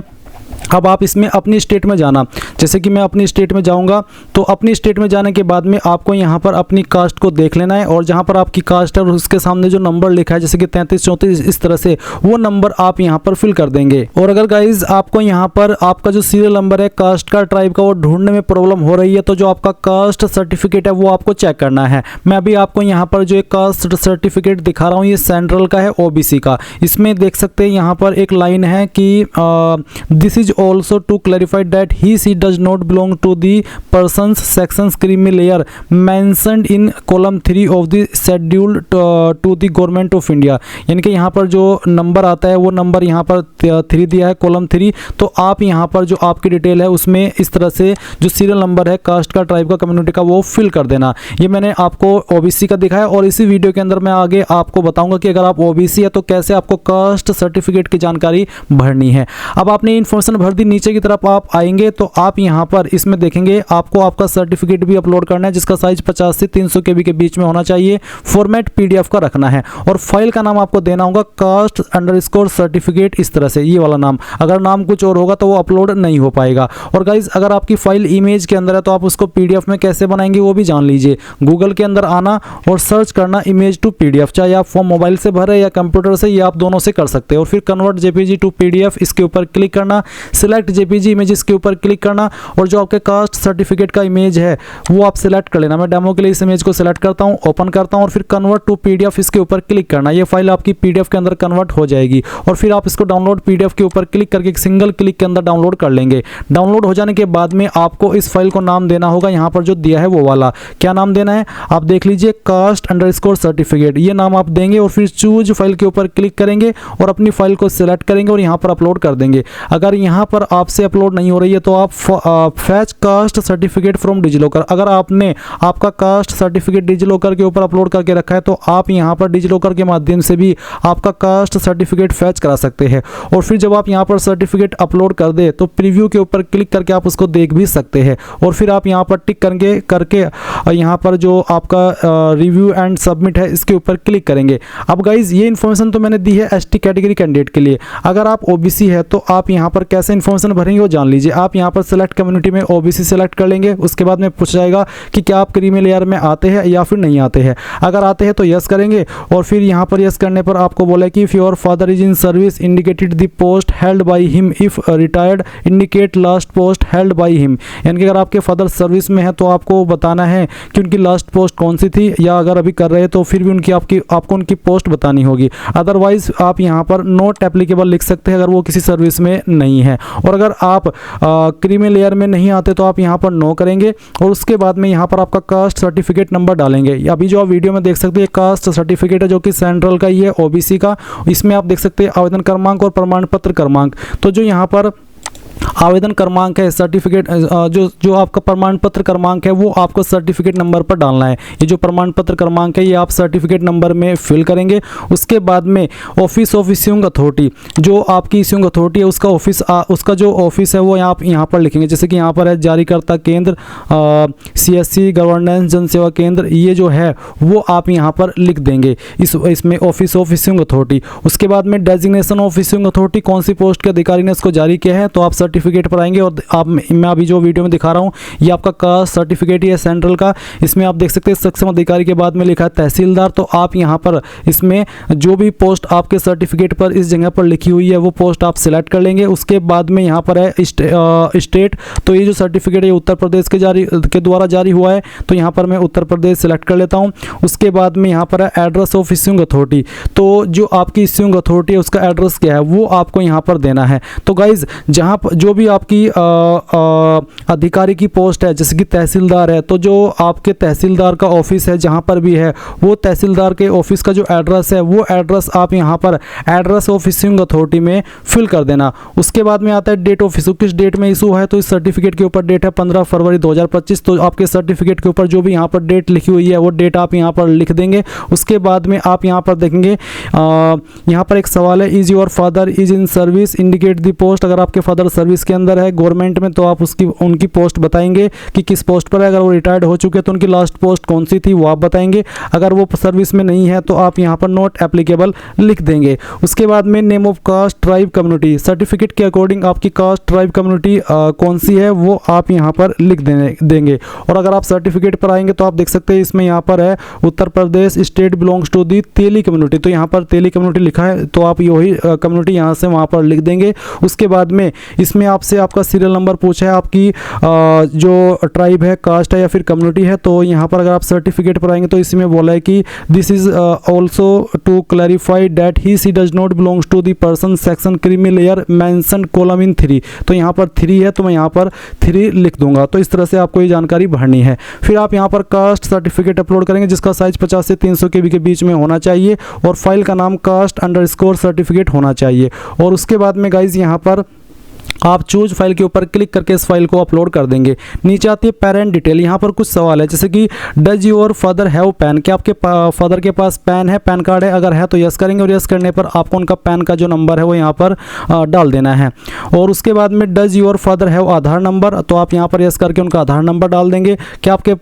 अब आप इसमें अपनी स्टेट में जाना, जैसे कि मैं अपनी स्टेट में जाऊंगा तो अपनी स्टेट में जाने के बाद में आपको यहाँ पर अपनी कास्ट को देख लेना है और जहाँ पर आपकी कास्ट है और उसके सामने जो नंबर लिखा है जैसे कि 33 34 इस तरह से वो नंबर आप यहाँ पर फिल कर देंगे। और अगर गाइज आपको यहाँ पर आपका जो सीरियल नंबर है कास्ट का ट्राइब का वो ढूंढने में प्रॉब्लम हो रही है तो जो आपका कास्ट सर्टिफिकेट है वो आपको चेक करना है। मैं अभी आपको यहाँ पर जो एक कास्ट सर्टिफिकेट दिखा रहा हूँ ये सेंट्रल का है ओबीसी का। इसमें देख सकते हैं यहाँ पर एक लाइन है कि this is also to clarify that he does not belong to the persons sections creamy layer mentioned in column 3 of the schedule to the government of India। यानी कि यहाँ पर जो नंबर आता है वो नंबर यहाँ पर 3 दिया है कॉलम 3, तो आप यहाँ पर जो आपकी डिटेल है उसमें इस तरह से जो सीरियल नंबर है कास्ट का ट्राइब का कम्युनिटी का वो फिल कर देना। ये मैंने आपको ओबीसी का दिखाया और इसी वीडियो के अंदर मैं आगे आपको बताऊंगा कि अगर आप ओबीसी है तो कैसे आपको कास्ट सर्टिफिकेट की जानकारी भरनी है। अब आपने इन्फॉर्मेशन भर दी, नीचे की तरफ आप आएंगे तो आप यहाँ पर इसमें देखेंगे आपको आपका सर्टिफिकेट भी अपलोड करना है जिसका साइज 50 से 300 KB के बीच में होना चाहिए। फॉर्मेट PDF का रखना है और फाइल का नाम आपको देना होगा कास्ट_सर्टिफिकेट, इस तरह से ये वाला नाम। अगर नाम कुछ और होगा तो वो अपलोड नहीं हो पाएगा। और गाइज अगर आपकी फाइल इमेज के अंदर है तो आप उसको PDF में कैसे बनाएंगे वो भी जान लीजिए। गूगल के अंदर आना और सर्च करना इमेज टू PDF, चाहे आप फॉर्म मोबाइल से भरे या कंप्यूटर से, ये आप दोनों से कर सकते हैं। और फिर कन्वर्ट JPG टू PDF इसके ऊपर क्लिक करना, सिलेक्ट JPG इमेजेस के ऊपर क्लिक करना और जो आपके कास्ट सर्टिफिकेट का इमेज है वो आप सिलेक्ट कर लेना। मैं डेमो के लिए इस इमेज को सिलेक्ट करता हूं, ओपन करता हूं और फिर कन्वर्ट टू PDF इसके ऊपर क्लिक करना। ये फाइल आपकी PDF के अंदर कन्वर्ट हो जाएगी और फिर आप इसको डाउनलोड PDF के ऊपर क्लिक करके एक सिंगल क्लिक के अंदर डाउनलोड कर लेंगे। डाउनलोड हो जाने के बाद में आपको इस फाइल को नाम देना होगा, यहाँ पर जो दिया है वो वाला। क्या नाम देना है आप देख लीजिए, कास्ट_सर्टिफिकेट, ये नाम आप देंगे और फिर चूज फाइल के ऊपर क्लिक करेंगे और अपनी फाइल को सिलेक्ट करेंगे और यहाँ पर अपलोड कर देंगे। अगर यहाँ पर आपसे अपलोड नहीं हो रही है तो आप fetch caste certificate from DigiLocker, अगर आपने आपका कास्ट सर्टिफिकेट डिजिलॉकर के ऊपर अपलोड करके रखा है तो आप यहाँ पर डिजिलॉकर के माध्यम से भी आपका कास्ट सर्टिफिकेट फैच करा सकते हैं। और फिर जब आप यहाँ पर सर्टिफिकेट अपलोड कर दे तो प्रीव्यू के ऊपर क्लिक करके आप उसको देख भी सकते हैं और फिर आप यहाँ पर टिक करके यहाँ पर जो आपका रिव्यू एंड सबमिट है इसके ऊपर क्लिक करेंगे। अब गाइज ये इन्फॉर्मेशन तो मैंने दी है ST कैटेगरी कैंडिडेट के लिए। अगर आप OBC है तो आप यहाँ पर कैसे इन्फॉर्मेशन भरेंगे वो जान लीजिए। आप यहाँ पर सेलेक्ट कम्युनिटी में OBC सेलेक्ट कर लेंगे, उसके बाद में पूछ जाएगा कि क्या आप क्रीमी लेयर में आते हैं या फिर नहीं आते हैं। अगर आते हैं तो यस करेंगे और फिर यहाँ पर यस करने पर आपको बोला कि if your father is in service indicated the post held by him, if retired indicate last post held by him. यानी कि अगर आपके फादर सर्विस में है तो आपको बताना है कि उनकी लास्ट पोस्ट कौन सी थी, या अगर अभी कर रहे हैं तो फिर भी आपको उनकी पोस्ट बतानी होगी। अदरवाइज आप यहाँ पर नॉट एप्लीकेबल लिख सकते हैं अगर वो किसी सर्विस में नहीं है। और अगर आप क्रीमी लेयर में नहीं आते तो आप यहाँ पर नो करेंगे और उसके बाद में यहाँ पर आपका कास्ट सर्टिफिकेट नंबर डालेंगे। अभी जो आप वीडियो में देख सकते हैं कास्ट सर्टिफिकेट है जो कि सेंट्रल का ही है OBC का। इसमें आप देख सकते हैं आवेदन क्रमांक और प्रमाण पत्र क्रमांक। तो जो यहाँ पर आवेदन क्रमांक है सर्टिफिकेट जो आपका प्रमाण पत्र क्रमांक है वो आपको सर्टिफिकेट नंबर पर डालना है। ये जो प्रमाण पत्र क्रमांक है ये आप सर्टिफिकेट नंबर में फिल करेंगे। उसके बाद में ऑफिस ऑफ इश्यूइंग अथॉरिटी, जो आपकी इश्यूइंग अथॉरिटी है उसका ऑफिस उसका जो ऑफिस है वो आप यहाँ पर लिखेंगे। जैसे कि यहाँ पर है जारीकर्ता केंद्र CSC गवर्नेंस जन सेवा केंद्र, ये जो है वो आप यहाँ पर लिख देंगे इसमें ऑफिस ऑफ इश्यूइंग अथॉरिटी। उसके बाद में डेजिग्नेशन ऑफ इश्यूइंग अथॉरिटी, कौन सी पोस्ट के अधिकारी ने इसको जारी किया है तो आप सर्टिफिकेट पर आएंगे और मैं अभी जो वीडियो में दिखा रहा हूँ ये आपका कास्ट सर्टिफिकेट ही है सेंट्रल का। इसमें आप देख सकते हैं सक्षम अधिकारी के बाद में लिखा है तहसीलदार। तो आप यहाँ पर इसमें जो भी पोस्ट आपके सर्टिफिकेट पर इस जगह पर लिखी हुई है वो पोस्ट आप सिलेक्ट कर लेंगे। उसके बाद में यहाँ पर है स्टेट, तो ये जो सर्टिफिकेट है उत्तर प्रदेश के द्वारा जारी हुआ है तो यहाँ पर मैं उत्तर प्रदेश सिलेक्ट कर लेता हूँ। उसके बाद में यहाँ पर है एड्रेस ऑफ इश्यूइंग अथॉरिटी, तो जो आपकी इश्यूइंग अथॉरिटी है उसका एड्रेस क्या है वो आपको यहाँ पर देना है। तो गाइज जहाँ जो भी आपकी अधिकारी की पोस्ट है जैसे कि तहसीलदार है तो जो आपके तहसीलदार का ऑफिस है जहाँ पर भी है वो तहसीलदार के ऑफिस का जो एड्रेस है वो एड्रेस आप यहाँ पर एड्रेस ऑफ इश्यूइंग अथॉरिटी में फिल कर देना। उसके बाद में आता है डेट ऑफ इशू, किस डेट में इशू है तो इस सर्टिफिकेट के ऊपर डेट है 15 फरवरी 2025। तो आपके सर्टिफिकेट के ऊपर जो भी यहाँ पर डेट लिखी हुई है वो डेट आप यहाँ पर लिख देंगे। उसके बाद में आप यहाँ पर देखेंगे यहाँ पर एक सवाल है is your father is in service indicate the post. अगर आपके फादर सर्विस सर्विस के अंदर है गवर्नमेंट में तो आप उनकी पोस्ट बताएंगे कि किस पोस्ट पर है। अगर वो रिटायर्ड हो चुके हैं तो उनकी लास्ट पोस्ट कौन सी थी वो आप बताएंगे। अगर वो सर्विस में नहीं है तो आप यहाँ पर नॉट एप्लीकेबल लिख देंगे। उसके बाद में name of caste tribe community, certificate के अकॉर्डिंग आपकी कास्ट ट्राइब कम्युनिटी कौन सी है वो आप यहाँ पर लिख देंगे। और अगर आप सर्टिफिकेट पर आएंगे तो आप देख सकते हैं इसमें यहाँ पर है Uttar Pradesh state belongs to the Teli community, तो यहाँ पर तेली कम्युनिटी लिखा है तो आप यही कम्युनिटी यहाँ से वहाँ पर लिख देंगे। उसके बाद में इसमें आपसे आपका सीरियल नंबर पूछा है, आपकी जो ट्राइब है, कास्ट है या फिर कम्युनिटी है, तो यहाँ पर अगर आप सर्टिफिकेट पर आएंगे तो इसमें बोला है कि this is also to clarify that he she does not belongs to the person section creamy layer mention column in 3, तो यहाँ पर 3 है तो मैं यहाँ पर 3 लिख दूंगा। तो इस तरह से आपको ये जानकारी भरनी है। फिर आप यहाँ पर कास्ट सर्टिफिकेट अपलोड करेंगे जिसका साइज 50 से 300 KB के बीच में होना चाहिए और फाइल का नाम कास्ट_ सर्टिफिकेट होना चाहिए। और उसके बाद में गाइज यहाँ पर आप चूज फाइल के ऊपर क्लिक करके इस फाइल को अपलोड कर देंगे। नीचे आती है पेरेंट डिटेल, यहाँ पर कुछ सवाल है जैसे कि does your father have pan, क्या आपके फादर के पास पैन है, पैन कार्ड है, अगर है तो यस करेंगे और यस करने पर आपको उनका पैन का जो नंबर है वो यहाँ पर डाल देना है। और उसके बाद में does your father have Aadhaar number, तो आप यहाँ पर यस करके उनका आधार नंबर डाल देंगे। क्या आपके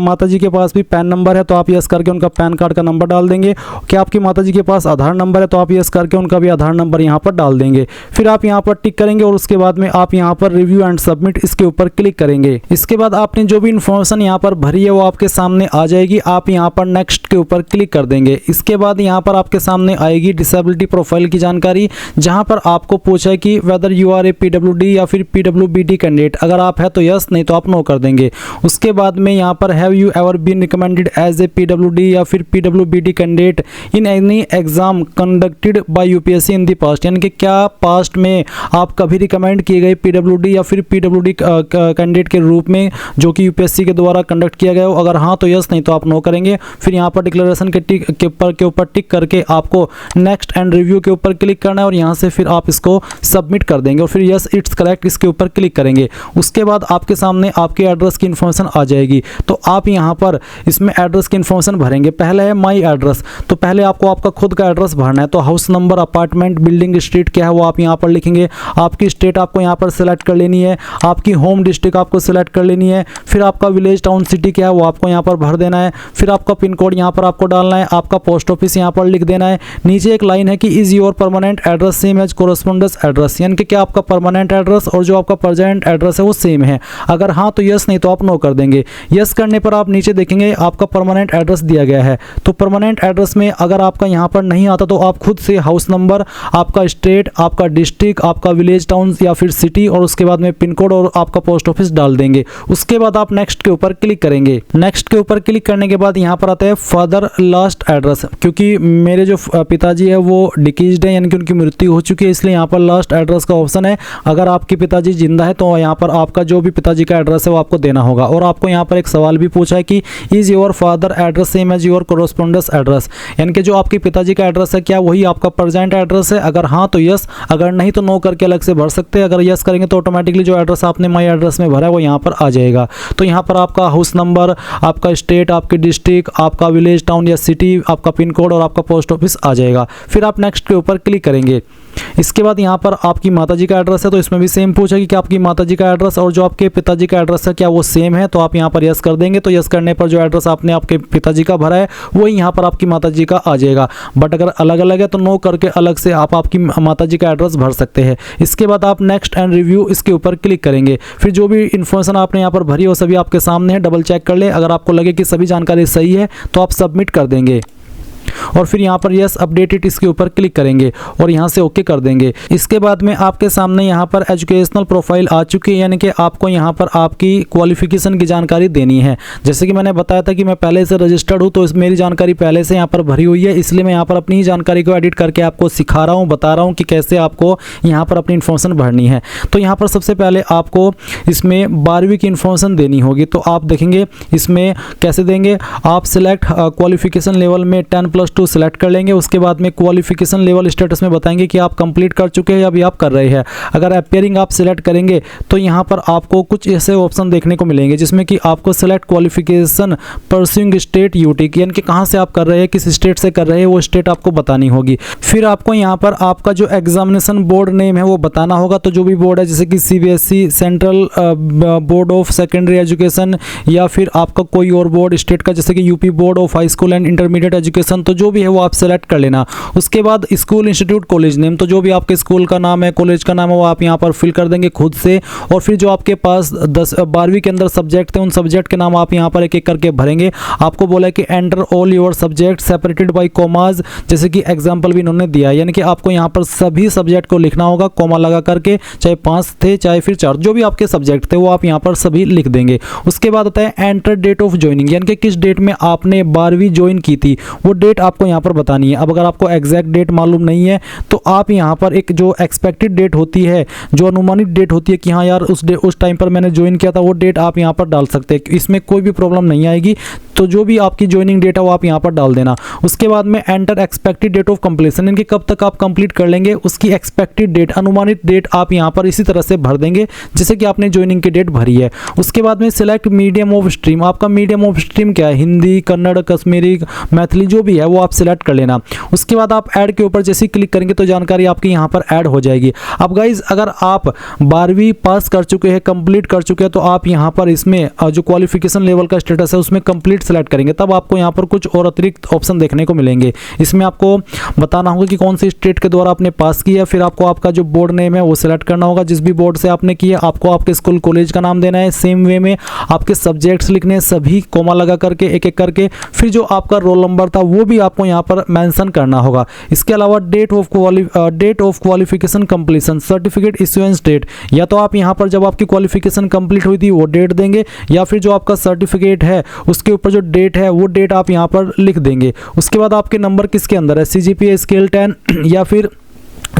माता जी के पास भी पैन नंबर है तो आप यस करके उनका पैन कार्ड का नंबर डाल देंगे। क्या आपकी माता जी के पास आधार नंबर है तो आप यस करके उनका भी आधार नंबर यहाँ पर डाल देंगे। फिर आप यहाँ पर टिक करेंगे और उसके बाद में आप यहाँ पर रिव्यू एंड सबमिट इसके ऊपर क्लिक करेंगे। इसके बाद आपने जो भी इंफॉर्मेशन यहाँ पर भरी है वो आपके सामने आ जाएगी। आप यहाँ पर नेक्स्ट के ऊपर क्लिक कर देंगे। इसके बाद यहाँ पर आपके सामने आएगी डिसेबिलिटी प्रोफाइल की जानकारी, जहाँ पर आपको पूछा है कि whether you are a PWD या फिर PWBD कैंडिडेट, अगर आप है तो यस, नहीं तो आप नो कर देंगे। उसके बाद में यहाँ पर have you ever been recommended as a PWD या फिर PWBD candidate in any exam conducted by UPSC in the past, यानी कि क्या पास्ट में आप कभी रिकमेंड किए गए PWD या फिर PWD कैंडिडेट के रूप में जो कि UPSC के द्वारा कंडक्ट किया गया हो, अगर हाँ तो यस, नहीं तो आप नो करेंगे। फिर यहाँ पर डिक्लेरेशन के ऊपर टिक करके आपको नेक्स्ट एंड रिव्यू के ऊपर क्लिक करना है और यहाँ से फिर आप इसको सबमिट कर देंगे और फिर यस इट्स करेक्ट इसके ऊपर क्लिक करेंगे। उसके बाद आपके सामने आपके एड्रेस की इन्फॉर्मेशन आ जाएगी। तो आप यहाँ पर इसमें एड्रेस की इन्फॉर्मेशन भरेंगे। पहले है माई एड्रेस, तो पहले आपको आपका खुद का एड्रेस भरना है। तो house number, apartment, building, street क्या है वो आप यहाँ पर लिखेंगे। आपकी स्टेट आपको यहाँ पर सिलेक्ट कर लेनी है, आपकी होम डिस्ट्रिक्ट आपको सिलेक्ट कर लेनी है। फिर आपका विलेज, टाउन, सिटी क्या है वो आपको यहाँ पर भर देना है। फिर आपका पिन कोड यहाँ पर आपको डालना है, आपका पोस्ट ऑफिस यहाँ पर लिख देना है। नीचे एक लाइन है कि is your permanent address same as correspondence address, यानी कि क्या आपका परमानेंट एड्रेस और जो आपका प्रेजेंट एड्रेस है वो सेम है। अगर हाँ तो यस, नहीं तो आप नो कर देंगे। यस करने पर आप नीचे देखेंगे आपका परमानेंट एड्रेस दिया गया है। तो परमानेंट एड्रेस में अगर आपका यहाँ पर नहीं आता तो आप खुद से हाउस नंबर, आपका स्टेट, आपका डिस्ट्रिक्ट, आपका विलेज, टाउन या फिर सिटी और उसके बाद में पिन कोड और आपका पोस्ट ऑफिस डाल देंगे। उसके बाद आप नेक्स्ट के ऊपर क्लिक करेंगे। नेक्स्ट के ऊपर क्लिक करने के बाद यहाँ पर आता है फादर लास्ट एड्रेस, क्योंकि मेरे जो पिताजी है वो डिकीज्ड है, यानी कि उनकी मृत्यु हो चुकी है, इसलिए यहाँ पर लास्ट एड्रेस का ऑप्शन है। अगर आपके पिताजी जिंदा है तो यहाँ पर आपका जो भी पिताजी का एड्रेस है वो आपको देना होगा। और आपको यहाँ पर एक सवाल भी पूछा है कि is your father address same as your correspondence address, यानी कि जो आपके पिताजी का एड्रेस है क्या वही आपका प्रेजेंट एड्रेस है। अगर हाँ तो यस, अगर नहीं तो नो करके अलग से भर सकते हैं। अगर यस करेंगे तो ऑटोमेटिकली जो एड्रेस आपने माई एड्रेस में भरा है वो यहाँ पर आ जाएगा। तो यहाँ पर आपका हाउस नंबर, आपका स्टेट, आपकी डिस्ट्रिक्ट, आपका विलेज, टाउन या सिटी, आपका पिन कोड और आपका पोस्ट ऑफिस आ जाएगा। फिर आप नेक्स्ट के ऊपर क्लिक करेंगे। इसके बाद यहाँ पर आपकी माताजी का एड्रेस है तो इसमें भी सेम पूछा कि क्या आपकी माताजी का एड्रेस और जो आपके पिताजी का एड्रेस है क्या वो सेम है, तो आप यहाँ पर यस कर देंगे। तो यस करने पर जो एड्रेस आपने आपके पिताजी का भरा है वही यहाँ पर आपकी माताजी का आ जाएगा। बट अगर अलग अलग है तो नो करके अलग से आप आपकी माताजी का एड्रेस भर सकते हैं। इसके बाद आप नेक्स्ट एंड रिव्यू इसके ऊपर क्लिक करेंगे। फिर जो भी इन्फॉर्मेशन आपने यहाँ पर भरी वो सभी आपके सामने है, डबल चेक कर ले। अगर आपको लगे कि सभी जानकारी सही है तो आप सबमिट कर देंगे और फिर यहाँ पर यस अपडेटेड इसके ऊपर क्लिक करेंगे और यहाँ से ओके कर देंगे। इसके बाद में आपके सामने यहाँ पर एजुकेशनल प्रोफाइल आ चुकी है, यानी कि आपको यहाँ पर आपकी क्वालिफिकेशन की जानकारी देनी है। जैसे कि मैंने बताया था कि मैं पहले से रजिस्टर्ड हूँ तो मेरी जानकारी पहले से यहाँ पर भरी हुई है, इसलिए मैं यहाँ पर अपनी जानकारी को एडिट करके आपको सिखा रहा हूँ, बता रहा हूँ कि कैसे आपको यहाँ पर अपनी इन्फॉर्मेशन भरनी है। तो यहाँ पर सबसे पहले आपको इसमें 12वीं की इन्फॉर्मेशन देनी होगी। तो आप देखेंगे इसमें कैसे देंगे, आप सिलेक्ट क्वालिफिकेशन लेवल में 10+ +2 सिलेक्ट कर लेंगे। उसके बाद में क्वालिफिकेशन लेवल स्टेटस में बताएंगे कि आप कंप्लीट कर चुके हैं या अभी आप कर रहे हैं। अगर अपेयरिंग आप सिलेक्ट करेंगे तो यहाँ पर आपको कुछ ऐसे ऑप्शन देखने को मिलेंगे जिसमें कि आपको select qualification pursuing state UT, यानी कि कहाँ से आप कर रहे हैं, किस स्टेट से कर रहे हैं, वो स्टेट आपको बतानी होगी। फिर आपको यहाँ पर आपका जो एग्जामिनेशन बोर्ड नेम है वो बताना होगा। तो जो भी बोर्ड है जैसे कि CBSE central board of secondary education, या फिर आपका कोई और बोर्ड स्टेट का जैसे कि UP board of high school and intermediate education, तो जो भी है वो आप सेलेक्ट कर लेना। उसके बाद स्कूल इंस्टीट्यूट कॉलेज नेम, तो जो भी आपके स्कूल का नाम है, कॉलेज का नाम है, वो आप यहाँ पर फिल कर देंगे खुद से। और फिर जो आपके पास 12वीं के अंदर सब्जेक्ट थे उन सब्जेक्ट के नाम आप यहाँ पर एक एक करके भरेंगे। आपको बोला है कि enter all your subject separated by commas, जैसे कि एग्जाम्पल भी इन्होंने दिया है, यानी कि आपको यहाँ पर सभी सब्जेक्ट को लिखना होगा कॉमा लगा करके, चाहे 5 थे चाहे फिर 4, जो भी आपके सब्जेक्ट थे वो आप यहाँ पर सभी लिख देंगे। उसके बाद आता है एंटर डेट ऑफ ज्वाइनिंग, यानी कि किस डेट में आपने 12वीं ज्वाइन की थी वो डेट आपको यहाँ पर बतानी है। अब अगर आपको एग्जैक्ट डेट मालूम नहीं है तो आप यहाँ पर एक जो एक्सपेक्टेड डेट होती है, जो अनुमानित डेट होती है कि हाँ यार उस टाइम पर मैंने ज्वाइन किया था, वो डेट आप यहाँ पर डाल सकते हैं। इसमें कोई भी प्रॉब्लम नहीं आएगी। तो जो भी आपकी ज्वाइनिंग डेट है वो आप यहाँ पर डाल देना। उसके बाद में enter expected date of completion, इनके कब तक आप कंप्लीट कर लेंगे उसकी एक्सपेक्टेड डेट, अनुमानित डेट आप यहाँ पर इसी तरह से भर देंगे जैसे कि आपने ज्वाइनिंग की डेट भरी है। उसके बाद में सिलेक्ट मीडियम ऑफ स्ट्रीम, आपका मीडियम ऑफ स्ट्रीम क्या है, हिंदी, कन्नड़, कश्मीरी, मैथिली, जो भी है वो आप सिलेक्ट कर लेना। उसके बाद आप ऐड के ऊपर जैसे ही क्लिक करेंगे तो जानकारी आपकी यहाँ पर ऐड हो जाएगी। अब गाइज अगर आप 12वीं पास कर चुके हैं, कंप्लीट कर चुके हैं, तो आप यहाँ पर इसमें जो क्वालिफिकेशन लेवल का स्टेटस है उसमें कंप्लीट सेलेक्ट करेंगे, तब आपको यहाँ पर कुछ और अतिरिक्त ऑप्शन देखने को मिलेंगे। इसमें आपको बताना होगा कि कौन सी स्टेट के द्वारा आपने पास किया, फिर आपको आपका जो बोर्ड नेम है वो सिलेक्ट करना होगा, जिस भी बोर्ड से आपने किया आपको आपके स्कूल कॉलेज का नाम देना है। सेम वे में आपके सब्जेक्ट्स लिखने हैं सभी कोमा लगा करके एक एक करके, फिर जो आपका रोल नंबर था वो भी आपको यहाँ पर मेंशन करना होगा। इसके अलावा date of qualification completion certificate issuance date, या तो आप यहाँ पर जब आपकी क्वालिफिकेशन कंप्लीट हुई थी वो डेट देंगे, या फिर जो आपका सर्टिफिकेट है उसके ऊपर जो डेट है वो डेट आप यहाँ पर लिख देंगे। उसके बाद आपके नंबर किसके अंदर है, CGPA स्केल 10 या फिर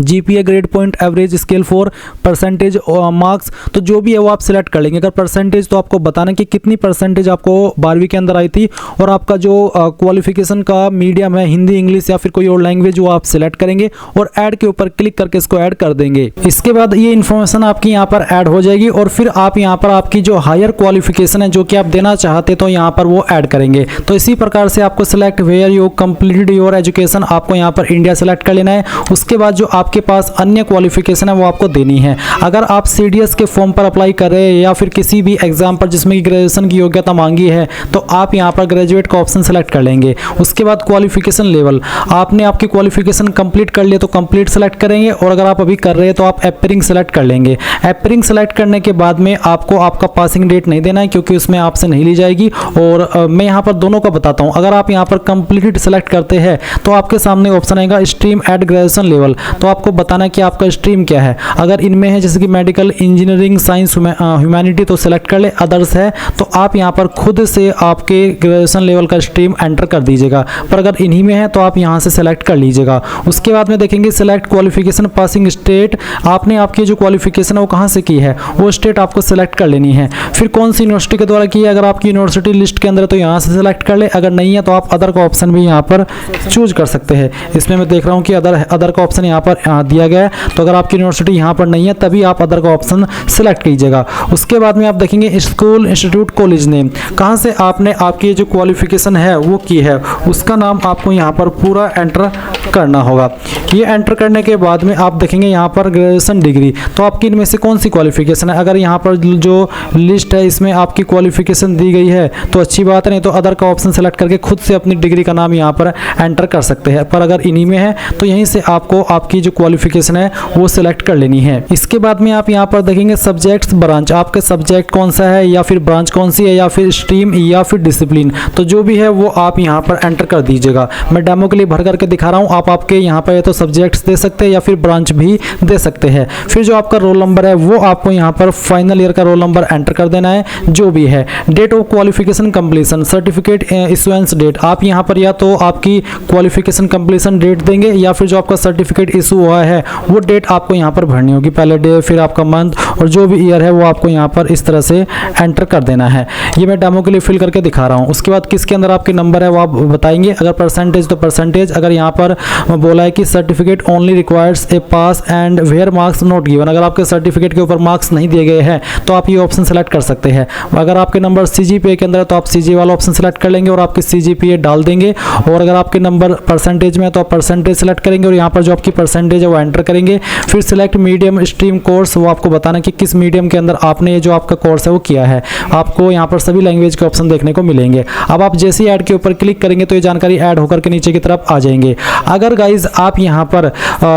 GPA grade point average scale 4 percentage marks, तो जो भी है वो आप सिलेक्ट कर लेंगे। अगर परसेंटेज तो आपको बताना कि कितनी परसेंटेज आपको 12वीं के अंदर आई थी, और आपका जो क्वालिफिकेशन का मीडियम है हिंदी, इंग्लिश या फिर कोई और लैंग्वेज वो आप सिलेक्ट करेंगे और ऐड के ऊपर क्लिक करके इसको ऐड कर देंगे। इसके बाद ये इन्फॉर्मेशन आपकी यहाँ पर ऐड हो जाएगी और फिर आप यहाँ पर आपकी जो हायर क्वालिफिकेशन है जो कि आप देना चाहते तो यहाँ पर वो ऐड करेंगे। तो इसी प्रकार से आपको select where you completed your education, आपको यहाँ पर इंडिया सेलेक्ट कर लेना है। उसके बाद जो आपके पास अन्य क्वालिफिकेशन है वो आपको देनी है। अगर आप CDS के फॉर्म पर अप्लाई कर रहे हैं या फिर किसी भी एग्जाम पर जिसमें ग्रेजुएशन की योग्यता मांगी है तो आप यहाँ पर ग्रेजुएट का ऑप्शन सेलेक्ट कर लेंगे। उसके बाद क्वालिफिकेशन लेवल, आपने आपकी क्वालिफिकेशन कंप्लीट कर लिया तो कंप्लीट सेलेक्ट करेंगे, और अगर आप अभी कर रहे हैं तो आप एपरिंग सेलेक्ट कर लेंगे। एपरिंग सेलेक्ट करने के बाद में आपको आपका पासिंग डेट नहीं देना है क्योंकि उसमें आपसे नहीं ली जाएगी। और मैं यहाँ पर दोनों का बताता हूँ। अगर आप यहाँ पर कंप्लीटेड सेलेक्ट करते हैं तो आपके सामने ऑप्शन आएगा स्ट्रीम एट ग्रेजुएशन लेवल, तो आपको बताना है कि आपका स्ट्रीम क्या है। अगर इनमें है जैसे कि मेडिकल, इंजीनियरिंग, साइंस, ह्यूमैनिटी तो सेलेक्ट कर ले, अदर्स है तो आप यहाँ पर खुद से आपके ग्रेजुएशन लेवल का स्ट्रीम एंटर कर दीजिएगा। पर अगर इन्हीं में है तो आप यहाँ से सेलेक्ट कर लीजिएगा। उसके बाद में देखेंगे सिलेक्ट क्वालिफिकेशन पासिंग स्टेट, आपने आपकी जो क्वालिफिकेशन है वो कहाँ से की है वो स्टेट आपको सेलेक्ट कर लेनी है। फिर कौन सी यूनिवर्सिटी के द्वारा की है, अगर आपकी यूनिवर्सिटी लिस्ट के अंदर है तो यहाँ से सेलेक्ट कर ले, अगर नहीं है तो आप अदर का ऑप्शन भी यहाँ पर चूज कर सकते हैं। इसमें मैं देख रहा हूँ कि अदर का ऑप्शन यहाँ पर दिया गया है, तो अगर आपकी यूनिवर्सिटी यहाँ पर नहीं है तभी आप अदर का ऑप्शन सेलेक्ट कीजिएगा। उसके बाद में आप देखेंगे स्कूल इंस्टीट्यूट कॉलेज नेम, कहाँ से आपने आपकी जो क्वालिफिकेशन है वो की है उसका नाम आपको यहाँ पर पूरा एंटर करना होगा। ये एंटर करने के बाद में आप देखेंगे यहाँ पर ग्रेजुएशन डिग्री, तो आपकी इनमें से कौन सी क्वालिफिकेशन है। अगर यहाँ पर जो लिस्ट है इसमें आपकी क्वालिफिकेशन दी गई है तो अच्छी बात है, नहीं तो अदर का ऑप्शन सेलेक्ट करके खुद से अपनी डिग्री का नाम यहाँ पर एंटर कर सकते हैं। पर अगर इन्हीं में है तो यहीं से आपको आपकी जो क्वालिफिकेशन है वो सिलेक्ट कर लेनी है। इसके बाद में आप यहाँ पर देखेंगे सब्जेक्ट्स ब्रांच, आपका सब्जेक्ट कौन सा है या फिर ब्रांच कौन सी है या फिर स्ट्रीम या फिर डिसिप्लिन, तो जो भी है वो आप यहाँ पर एंटर कर दीजिएगा। मैं डेमो के लिए भर करके दिखा रहा हूँ, आप आपके यहाँ पर तो सब्जेक्ट्स दे सकते हैं या फिर ब्रांच भी दे सकते हैं। फिर जो आपका रोल नंबर है वो आपको यहाँ पर फाइनल ईयर का रोल नंबर एंटर कर देना है जो भी है। Date of qualification completion certificate issuance date, आप यहाँ पर या तो आपकी क्वालिफिकेशन कंप्लीशन डेट देंगे या फिर जो आपका सर्टिफिकेट इशू हुआ है वो डेट आपको यहाँ पर भरनी होगी, पहले डे, फिर आपका मंथ और जो भी ईयर है वो आपको यहाँ पर इस तरह से एंटर कर देना है। ये मैं डेमो के लिए फिल करके दिखा रहा हूँ। उसके बाद किसके अंदर आपके नंबर है वो आप बताएंगे, अगर परसेंटेज तो परसेंटेज, अगर यहाँ पर बोला है कि certificate only requires a pass and where marks not given, अगर आपके सर्टिफिकेट के ऊपर मार्क्स नहीं दिए गए हैं तो आप ये ऑप्शन सेलेक्ट कर सकते हैं। अगर आपके नंबर CGPA के अंदर है तो आप CG वाला ऑप्शन सेलेक्ट कर लेंगे और आपके CGPA डाल देंगे, और अगर आपके नंबर परसेंटेज में है तो आप परसेंटेज सेलेक्ट करेंगे और यहाँ पर जो आपकी परसेंटेज है वो एंटर करेंगे। फिर सिलेक्ट मीडियम स्ट्रीम कोर्स, वो आपको बताना कि किस मीडियम के अंदर आपने ये जो आपका कोर्स है वो किया है। आपको यहाँ पर सभी लैंग्वेज के ऑप्शन देखने को मिलेंगे। अब आप जैसे ही ऐड के ऊपर क्लिक करेंगे तो ये जानकारी ऐड होकर के नीचे की तरफ आ जाएंगे। अगर गाइज आप यहाँ पर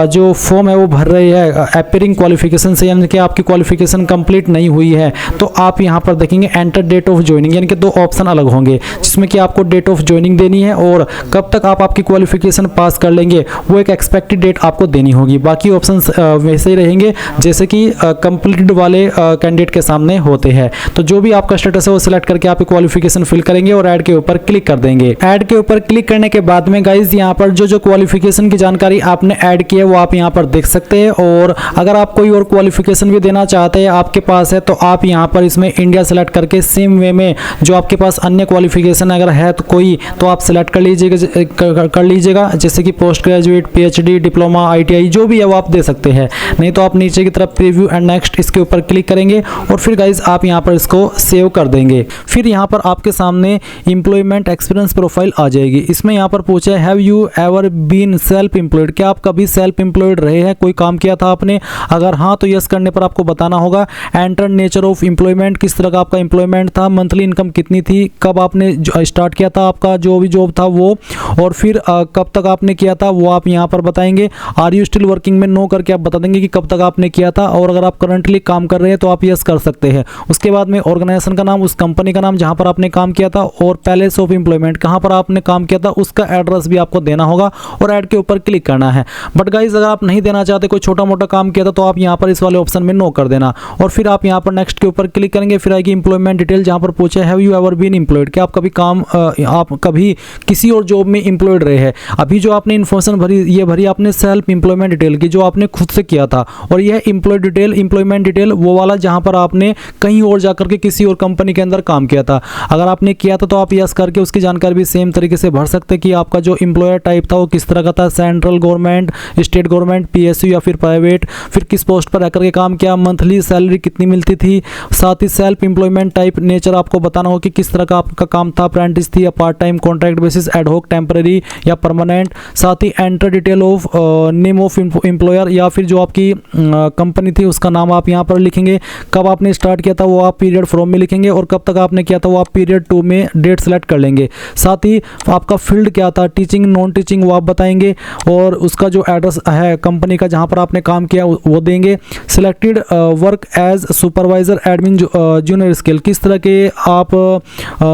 जो फॉर्म है वो भर रहे हैं अपीयरिंग क्वालिफिकेशन से, यानी कि आपकी क्वालिफिकेशन कंप्लीट नहीं हुई है, तो आप यहाँ पर देखेंगे एंटर डेट ऑफ ज्वाइनिंग, यानी कि दो ऑप्शन अलग होंगे जिसमें कि आपको डेट ऑफ ज्वाइनिंग देनी है और कब तक आप आपकी क्वालिफिकेशन पास कर लेंगे वो एक एक्सपेक्टेड डेट आपको देनी होगी। बाकी ऑप्शंस वैसे ही रहेंगे जैसे कि कंप्लीटेड वाले कैंडिडेट के सामने होते हैं। तो जो भी आपका स्टेटस है वो सिलेक्ट करके आप क्वालिफिकेशन फिल करेंगे और ऐड के ऊपर क्लिक कर देंगे। ऐड के ऊपर क्लिक करने के बाद में गाइज यहाँ पर जो क्वालिफिकेशन की जानकारी आपने ऐड की है वो आप यहाँ पर देख सकते हैं, और अगर आप कोई और क्वालिफिकेशन भी देना चाहते हैं आपके पास है तो आप यहाँ पर इसमें इंडिया सेलेक्ट करके सेम वे में जो आपके पास अन्य क्वालिफिकेशन अगर है तो कोई तो आप सेलेक्ट कर लीजिएगा जैसे कि post graduate, PhD, diploma, ITI जो भी है वो आप दे सकते हैं। नहीं तो आप नीचे की तरफ प्रीव्यू एंड नेक्स्ट इसके ऊपर क्लिक करेंगे और फिर गाइज आप यहाँ पर इसको सेव कर देंगे। फिर यहाँ पर आपके सामने एम्प्लॉयमेंट एक्सपीरियंस प्रोफाइल आ जाएगी। इसमें यहाँ पर पूछा है have you ever been self employed, क्या आप कभी सेल्फ एम्प्लॉयड रहे हैं, कोई काम किया था आपने? अगर हाँ तो यस करने पर आपको बताना होगा। एंटर नेचर ऑफ एम्प्लॉयमेंट, किस तरह का आपका एम्प्लॉयमेंट था, मंथली इनकम कितनी थी, कब आपने स्टार्ट किया था आपका जो भी जॉब था वो, और फिर कब तक आपने किया था वो आप यहाँ पर बताएंगे। आर यू स्टिल वर्किंग में नो करके आप बता देंगे कि कब तक आपने किया था, और अगर आप करंटली काम कर रहे हैं तो आप यस कर सकते हैं। उसके बाद में ऑर्गेनाइजेशन का नाम, उस कंपनी का नाम जहाँ पर आपने काम किया था, और प्लेस ऑफ एम्प्लॉयमेंट कहाँ पर आपने काम किया था उसका एड्रेस भी आपको देना होगा और ऐड के ऊपर क्लिक करना है। बट गाइज अगर आप नहीं देना चाहते, कोई छोटा मोटा काम किया था तो आप यहाँ पर इस वाले ऑप्शन में नो कर देना और फिर आप यहाँ पर नेक्स्ट के ऊपर क्लिक करेंगे। फिर आएगी एम्प्लॉयमेंट डिटेल जहाँ पर पूछा है have you ever been employed, क्या आप कभी आप कभी किसी और जॉब में एम्प्लॉयड रहे हैं। अभी जो आपने इन्फॉर्मेशन भरी ये भरी आपने सेल्फ एम्प्लॉयमेंट डिटेल की जो आपने खुद से किया था, और यह एम्प्लॉयमेंट डिटेल वो वाला जहाँ पर आपने कहीं और जाकर के किसी और कंपनी के अंदर काम किया था। अगर आपने किया था तो आप यस करके उसकी जानकारी भी सेम तरीके से भर सकते कि आपका जो एम्प्लॉयर टाइप था वो किस तरह का था, central government, state government, PSU या फिर प्राइवेट, फिर किस पोस्ट पर रहकर के काम किया, मंथली सैलरी कितनी मिलती थी। साथ ही सेल्फ एम्प्लॉयमेंट टाइप नेचर आपको बताना हो कि किस तरह का आपका काम था, अप्रेंटिस थी या part time, contract basis, ad hoc, temporary या परमानेंट। साथ ही enter detail of name of employer या फिर जो आपकी कंपनी थी उसका नाम आप यहाँ पर लिखेंगे। कब आपने स्टार्ट किया था वो आप पीरियड फ्रॉम में लिखेंगे और कब तक आपने किया था वो आप पीरियड 2 में डेट सेलेक्ट कर लेंगे। साथ ही आपका फील्ड क्या था, टीचिंग, नॉन टीचिंग, वो आप बताएंगे और उसका जो एड्रेस है कंपनी का जहाँ पर आपने काम किया वो देंगे। Selected work as supervisor, admin, junior scale, किस तरह के आप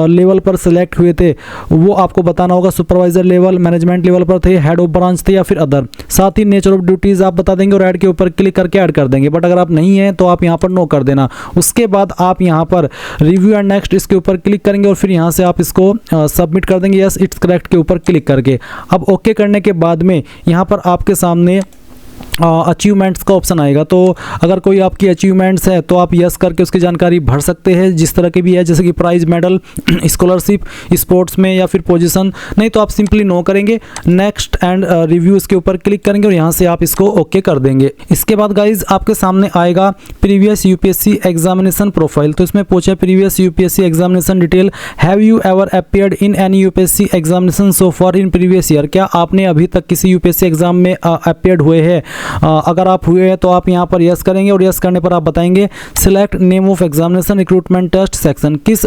लेवल पर सिलेक्ट हुए थे वो आपको बताना होगा। सुपरवाइजर लेवल, मैनेजमेंट लेवल पर थे, हेड ऑफ ब्रांच थे या फिर अदर। साथ ही नेचर ऑफ ड्यूटीज आप बता देंगे और ऐड के ऊपर क्लिक करके ऐड कर देंगे। बट अगर आप नहीं हैं तो आप यहाँ पर नो कर देना। उसके बाद आप यहाँ पर रिव्यू एंड नेक्स्ट इसके ऊपर क्लिक करेंगे और फिर यहाँ से आप इसको सबमिट कर देंगे यस इट्स करेक्ट के ऊपर क्लिक करके। अब ओके करने के बाद में यहाँ पर आपके सामने अचीवमेंट्स का ऑप्शन आएगा। तो अगर कोई आपकी अचीवमेंट्स है तो आप यस करके उसकी जानकारी भर सकते हैं जिस तरह की भी है, जैसे कि प्राइज, मेडल, स्कॉलरशिप, स्पोर्ट्स में या फिर पोजीशन। नहीं तो आप सिंपली नो करेंगे, नेक्स्ट एंड रिव्यूज के ऊपर क्लिक करेंगे और यहाँ से आप इसको ओके कर देंगे। इसके बाद गाइज आपके सामने आएगा प्रीवियस UPSC एग्जामिनेशन प्रोफाइल। तो इसमें पूछा है previous UPSC examination detail, have you ever appeared in any UPSC examination so for in previous year, क्या आपने अभी तक किसी UPSC एग्जाम में अपीयर्ड हुए हैं। अगर आप हुए हैं तो आप यहाँ पर यस करेंगे और यस करने पर आप बताएंगे select name of examination recruitment test section, किस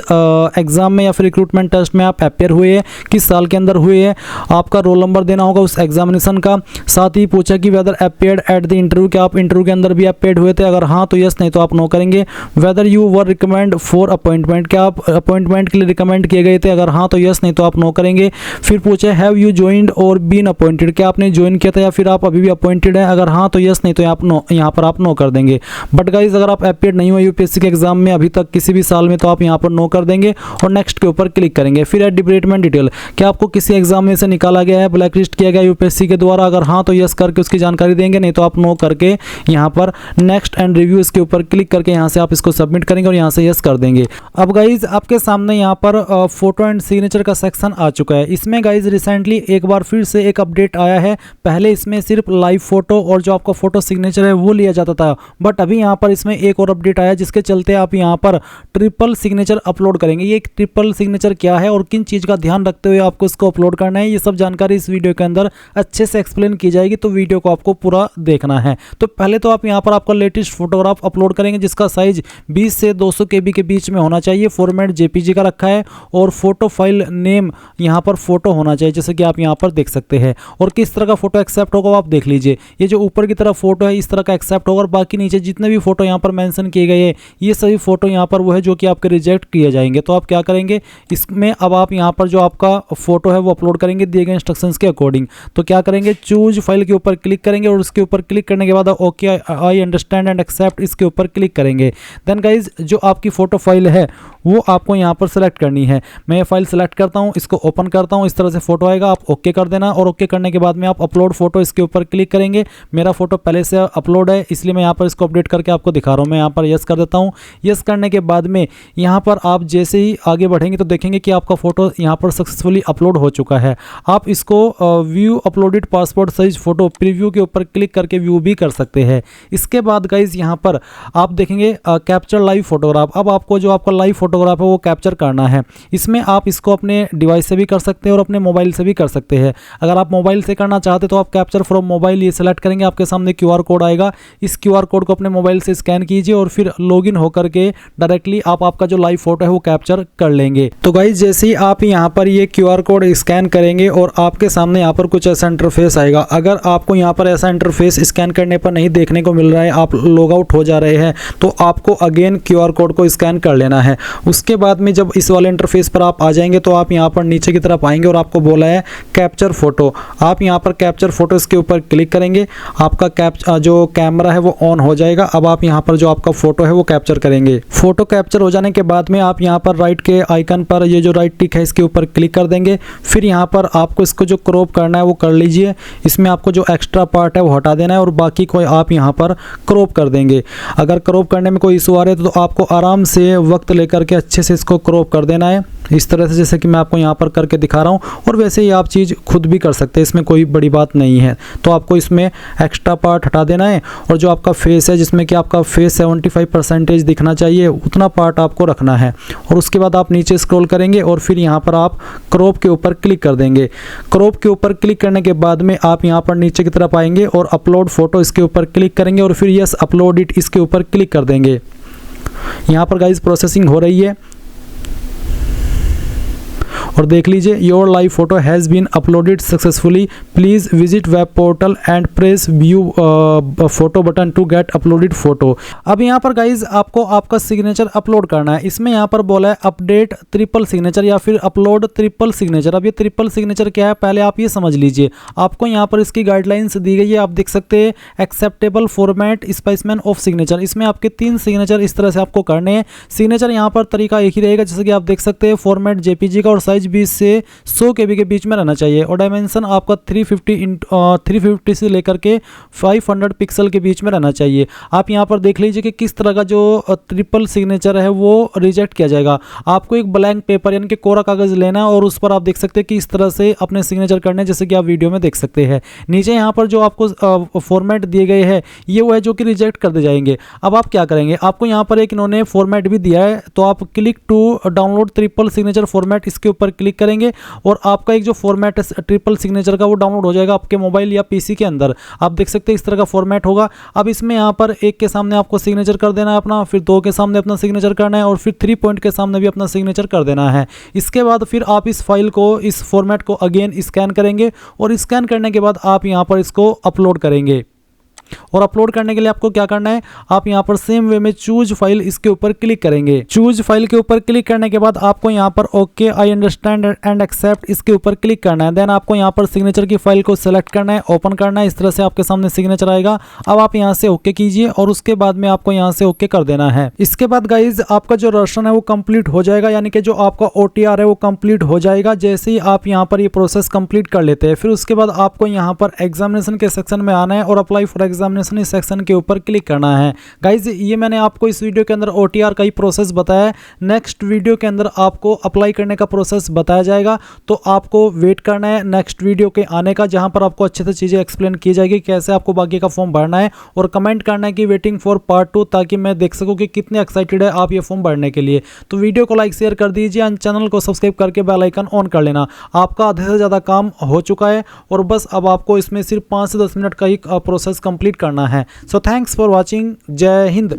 एग्जाम में या फिर रिक्रूटमेंट टेस्ट में आप अपेयर हुए हैं, किस साल के अंदर हुए हैं, आपका रोल नंबर देना होगा उस एग्जामिनेशन का। साथ ही पूछा कि whether appeared at the interview, क्या आप इंटरव्यू के अंदर भी अपेयर्ड हुए थे, अगर हाँ तो यस, नहीं तो आप नो करेंगे। Whether you were recommend for appointment, क्या आप अपॉइंटमेंट के लिए रिकमेंड किए गए थे, अगर हाँ तो यस, नहीं तो आप नो करेंगे। फिर पूछा हैव यू ज्वाइंड और बीन अपॉइंटेड, क्या आपने ज्वाइन किया था या फिर आप अभी भी अपॉइंटेड हैं, अगर हाँ तो यस, नहीं तो यहाँ पर आप नो कर देंगे। बट गाइज अगर आप अपीयर नहीं हुआ यूपीएससी के एग्जाम में अभी तक किसी भी साल में, तो आप यहाँ पर नो कर देंगे और नेक्स्ट के ऊपर क्लिक करेंगे। फिर है डिबेटमेंट डिटेल, क्या आपको किसी एग्जाम में से निकाला गया है, ब्लैक लिस्ट किया गया यूपीएससी के द्वारा, अगर हाँ तो यस करके उसकी जानकारी देंगे, नहीं तो आप नो करके यहाँ पर नेक्स्ट एंड रिव्यू इसके ऊपर क्लिक करके यहाँ से आप इसको सबमिट करेंगे और यहाँ से यस कर देंगे। अब गाइज आपके सामने यहाँ पर फोटो एंड सिग्नेचर का सेक्शन आ चुका है। इसमें गाइज रिसेंटली एक बार फिर से एक अपडेट आया है। पहले इसमें सिर्फ लाइव फोटो और जो आपका फोटो सिग्नेचर है वो लिया जाता था, बट अभी यहाँ पर इसमें एक और अपडेट आया जिसके चलते आप यहाँ पर ट्रिपल सिग्नेचर अपलोड करेंगे। ये ट्रिपल सिग्नेचर क्या है और किन चीज़ का ध्यान रखते हुए आपको इसको अपलोड करना है, ये सब जानकारी इस वीडियो के अंदर अच्छे से एक्सप्लेन की जाएगी, तो वीडियो को आपको पूरा देखना है। तो पहले तो आप यहाँ पर आपका लेटेस्ट फोटोग्राफ अपलोड करेंगे जिसका साइज 20 से 200 KB के बीच में होना चाहिए। फॉर्मेट JPG का रखा है और फोटो फाइल नेम यहाँ पर फोटो होना चाहिए, जैसे कि आप यहाँ पर देख सकते हैं। और किस तरह का फोटो एक्सेप्ट होगा आप देख लीजिए, ये जो ऊपर की तरफ फोटो है इस तरह का एक्सेप्ट होगा, और बाकी नीचे जितने भी फोटो यहाँ पर मेंशन किए गए हैं ये सभी फोटो यहाँ पर वो है जो कि आपके रिजेक्ट किए जाएंगे। तो आप क्या करेंगे, इसमें अब आप यहाँ पर जो आपका फोटो है वो अपलोड करेंगे दिए गए इंस्ट्रक्शंस के अकॉर्डिंग। तो क्या करेंगे, चूज फाइल के ऊपर क्लिक करेंगे और उसके ऊपर क्लिक करने के बाद okay I understand and accept इसके ऊपर क्लिक करेंगे। देन गाइज जो आपकी फोटो फाइल है वो आपको यहाँ पर सेलेक्ट करनी है। मैं ये फाइल सेलेक्ट करता हूँ, इसको ओपन करता हूँ, इस तरह से फोटो आएगा, आप ओके कर देना। और ओके करने के बाद में आप अपलोड फोटो इसके ऊपर क्लिक करेंगे। मेरा फोटो पहले से अपलोड है इसलिए मैं यहाँ पर इसको अपडेट करके आपको दिखा रहा हूँ। मैं यहाँ पर यस कर देता हूँ। यस करने के बाद में यहाँ पर आप जैसे ही आगे बढ़ेंगे तो देखेंगे कि आपका फोटो यहाँ पर सक्सेसफुली अपलोड हो चुका है। आप इसको view uploaded passport size photo preview के ऊपर क्लिक करके व्यू भी कर सकते हैं। इसके बाद गाइज यहाँ पर आप देखेंगे कैप्चर लाइव फोटोग्राफ। अब आपको जो आपका लाइव फोटोग्राफ है वो कैप्चर करना है। इसमें आप इसको अपने डिवाइस से भी कर सकते हैं और अपने मोबाइल से भी कर सकते हैं। अगर आप मोबाइल से करना चाहते तो आप कैप्चर फ्रॉम मोबाइल ये सेलेक्ट करेंगे, आपके सामने QR कोड आएगा। इस QR कोड को अपने मोबाइल से स्कैन कीजिए और फिर लॉगिन होकर के डायरेक्टली आप आपका जो लाइव फोटो है वो कैप्चर कर लेंगे। तो गाइज जैसे ही आप यहाँ पर ये QR कोड स्कैन करेंगे और आपके सामने यहाँ पर कुछ ऐसा इंटरफेस आएगा। अगर आपको यहाँ पर ऐसा इंटरफेस स्कैन करने पर नहीं देखने को मिल रहा है, आप लॉग आउट हो जा रहे हैं, तो आपको अगेन QR कोड को स्कैन कर लेना है। उसके बाद में जब इस वाले इंटरफेस पर आप आ जाएंगे तो आप यहाँ पर नीचे की तरफ आएंगे और आपको बोला है कैप्चर फोटो। आप यहाँ पर कैप्चर फोटो इसके ऊपर क्लिक करेंगे, आपका जो कैमरा है वो ऑन हो जाएगा। अब आप यहाँ पर जो आपका फोटो है वो कैप्चर करेंगे। फोटो कैप्चर हो जाने के बाद में आप यहाँ पर राइट के आइकन पर ये जो राइट टिक है इसके ऊपर क्लिक कर देंगे। फिर यहाँ पर आपको इसको जो क्रॉप करना है वो कर लीजिए। इसमें आपको जो एक्स्ट्रा पार्ट है वो हटा देना है और बाकी को आप यहाँ पर क्रॉप कर देंगे। अगर क्रॉप करने में कोई इशू आ रहा है तो आपको आराम से वक्त लेकर के अच्छे से इसको क्रॉप कर देना है, इस तरह से जैसे कि मैं आपको यहाँ पर करके दिखा रहा हूँ। और वैसे ही आप चीज़ खुद भी कर सकते हैं, इसमें कोई बड़ी बात नहीं है। तो आपको इसमें एक्स्ट्रा पार्ट हटा देना है और जो आपका फेस है जिसमें कि आपका फेस 75% दिखना चाहिए उतना पार्ट आपको रखना है। और उसके बाद आप नीचे स्क्रॉल करेंगे और फिर यहाँ पर आप क्रॉप के ऊपर क्लिक कर देंगे। क्रॉप के ऊपर क्लिक करने के बाद में आप यहाँ पर नीचे की तरफ आएंगे और अपलोड फोटो इसके ऊपर क्लिक करेंगे और फिर यस अपलोड इट इसके ऊपर क्लिक कर देंगे। यहाँ पर गाइस प्रोसेसिंग हो रही है और देख लीजिए your live photo has been uploaded successfully, please visit web portal and press view photo button to get uploaded photo. अब यहाँ पर गाइज आपको आपका सिग्नेचर अपलोड करना है। इसमें यहाँ पर बोला है अपडेट ट्रिपल सिग्नेचर या फिर अपलोड ट्रिपल सिग्नेचर। अब ये ट्रिपल सिग्नेचर क्या है पहले आप ये समझ लीजिए। आपको यहाँ पर इसकी गाइडलाइंस दी गई है, आप देख सकते हैं acceptable format specimen of signature. इसमें आपके 3 सिग्नेचर इस तरह से आपको करने हैं। सिग्नेचर यहाँ पर तरीका एक ही रहेगा जैसे कि आप देख सकते हैं फॉर्मेट JPG का और साइज 20 से 100 KB के बीच में रहना चाहिए और डायमेंशन आपका 350 से लेकर के 500 पिक्सल के बीच में रहना चाहिए। आप यहाँ पर देख लीजिए कि किस तरह का जो ट्रिपल सिग्नेचर है वो रिजेक्ट किया जाएगा। आपको एक ब्लैंक पेपर यानी कि कोरा कागज लेना है और उस पर आप देख सकते हैं कि इस तरह से अपने सिग्नेचर करने जैसे कि आप वीडियो में देख सकते हैं। नीचे यहाँ पर जो आपको फॉर्मेट दिए गए हैं ये वो है जो कि रिजेक्ट कर दे जाएंगे। अब आप क्या करेंगे, आपको यहाँ पर एक इन्होंने फॉर्मेट भी दिया है, तो आप click to download triple signature format इसके ऊपर क्लिक करेंगे और आपका एक जो फॉर्मेट है ट्रिपल सिग्नेचर का वो डाउनलोड हो जाएगा आपके मोबाइल या PC के अंदर। आप देख सकते हैं इस तरह का फॉर्मेट होगा। अब इसमें यहाँ पर 1 के सामने आपको सिग्नेचर कर देना है अपना, फिर 2 के सामने अपना सिग्नेचर करना है और फिर 3 पॉइंट के सामने भी अपना सिग्नेचर कर देना है। इसके बाद फिर आप इस फाइल को इस फॉर्मेट को अगेन स्कैन करेंगे और स्कैन करने के बाद आप यहाँ पर इसको अपलोड करेंगे। और अपलोड करने के लिए आपको क्या करना है, आप यहाँ पर सेम वे में चूज फाइल इसके ऊपर क्लिक करेंगे। चूज फाइल के ऊपर क्लिक करने के बाद आपको यहाँ पर okay I understand and accept इसके ऊपर क्लिक करना है। देन आपको यहाँ पर सिग्नेचर की फाइल को सिलेक्ट करना है, ओपन करना है। इस तरह से आपके सामने सिग्नेचर आएगा। अब आप यहाँ से ओके कीजिए और उसके बाद में आपको यहाँ से ओके कर देना है। इसके बाद गाइज आपका जो रजिस्ट्रेशन है वो कंप्लीट हो जाएगा, यानी कि जो आपका OTR है वो कंप्लीट हो जाएगा जैसे ही आप यहाँ पर ये प्रोसेस कंप्लीट कर लेते हैं। फिर उसके बाद आपको यहाँ पर एग्जामिनेशन के सेक्शन में आना है और अप्लाई फॉर एग्जामिनेशन इस सेक्शन के ऊपर क्लिक करना है। गाइज ये मैंने आपको इस वीडियो के अंदर OTR का ही प्रोसेस बताया है। नेक्स्ट वीडियो के अंदर आपको अप्लाई करने का प्रोसेस बताया जाएगा, तो आपको वेट करना है नेक्स्ट वीडियो के आने का, जहां पर आपको अच्छे से चीजें एक्सप्लेन की जाएगी कैसे आपको बाकी का फॉर्म भरना है। और कमेंट करना है कि वेटिंग फॉर पार्ट 2, ताकि मैं देख सकूं कि कितने एक्साइटेड है आप ये फॉर्म भरने के लिए। तो वीडियो को लाइक शेयर कर दीजिए एंड चैनल को सब्सक्राइब करके बेल आइकन ऑन कर लेना। आपका आधे से ज़्यादा काम हो चुका है और बस अब आपको इसमें सिर्फ 5 से 10 मिनट का ही प्रोसेस कंप्लीट करना है। So thanks for watching. जय हिंद।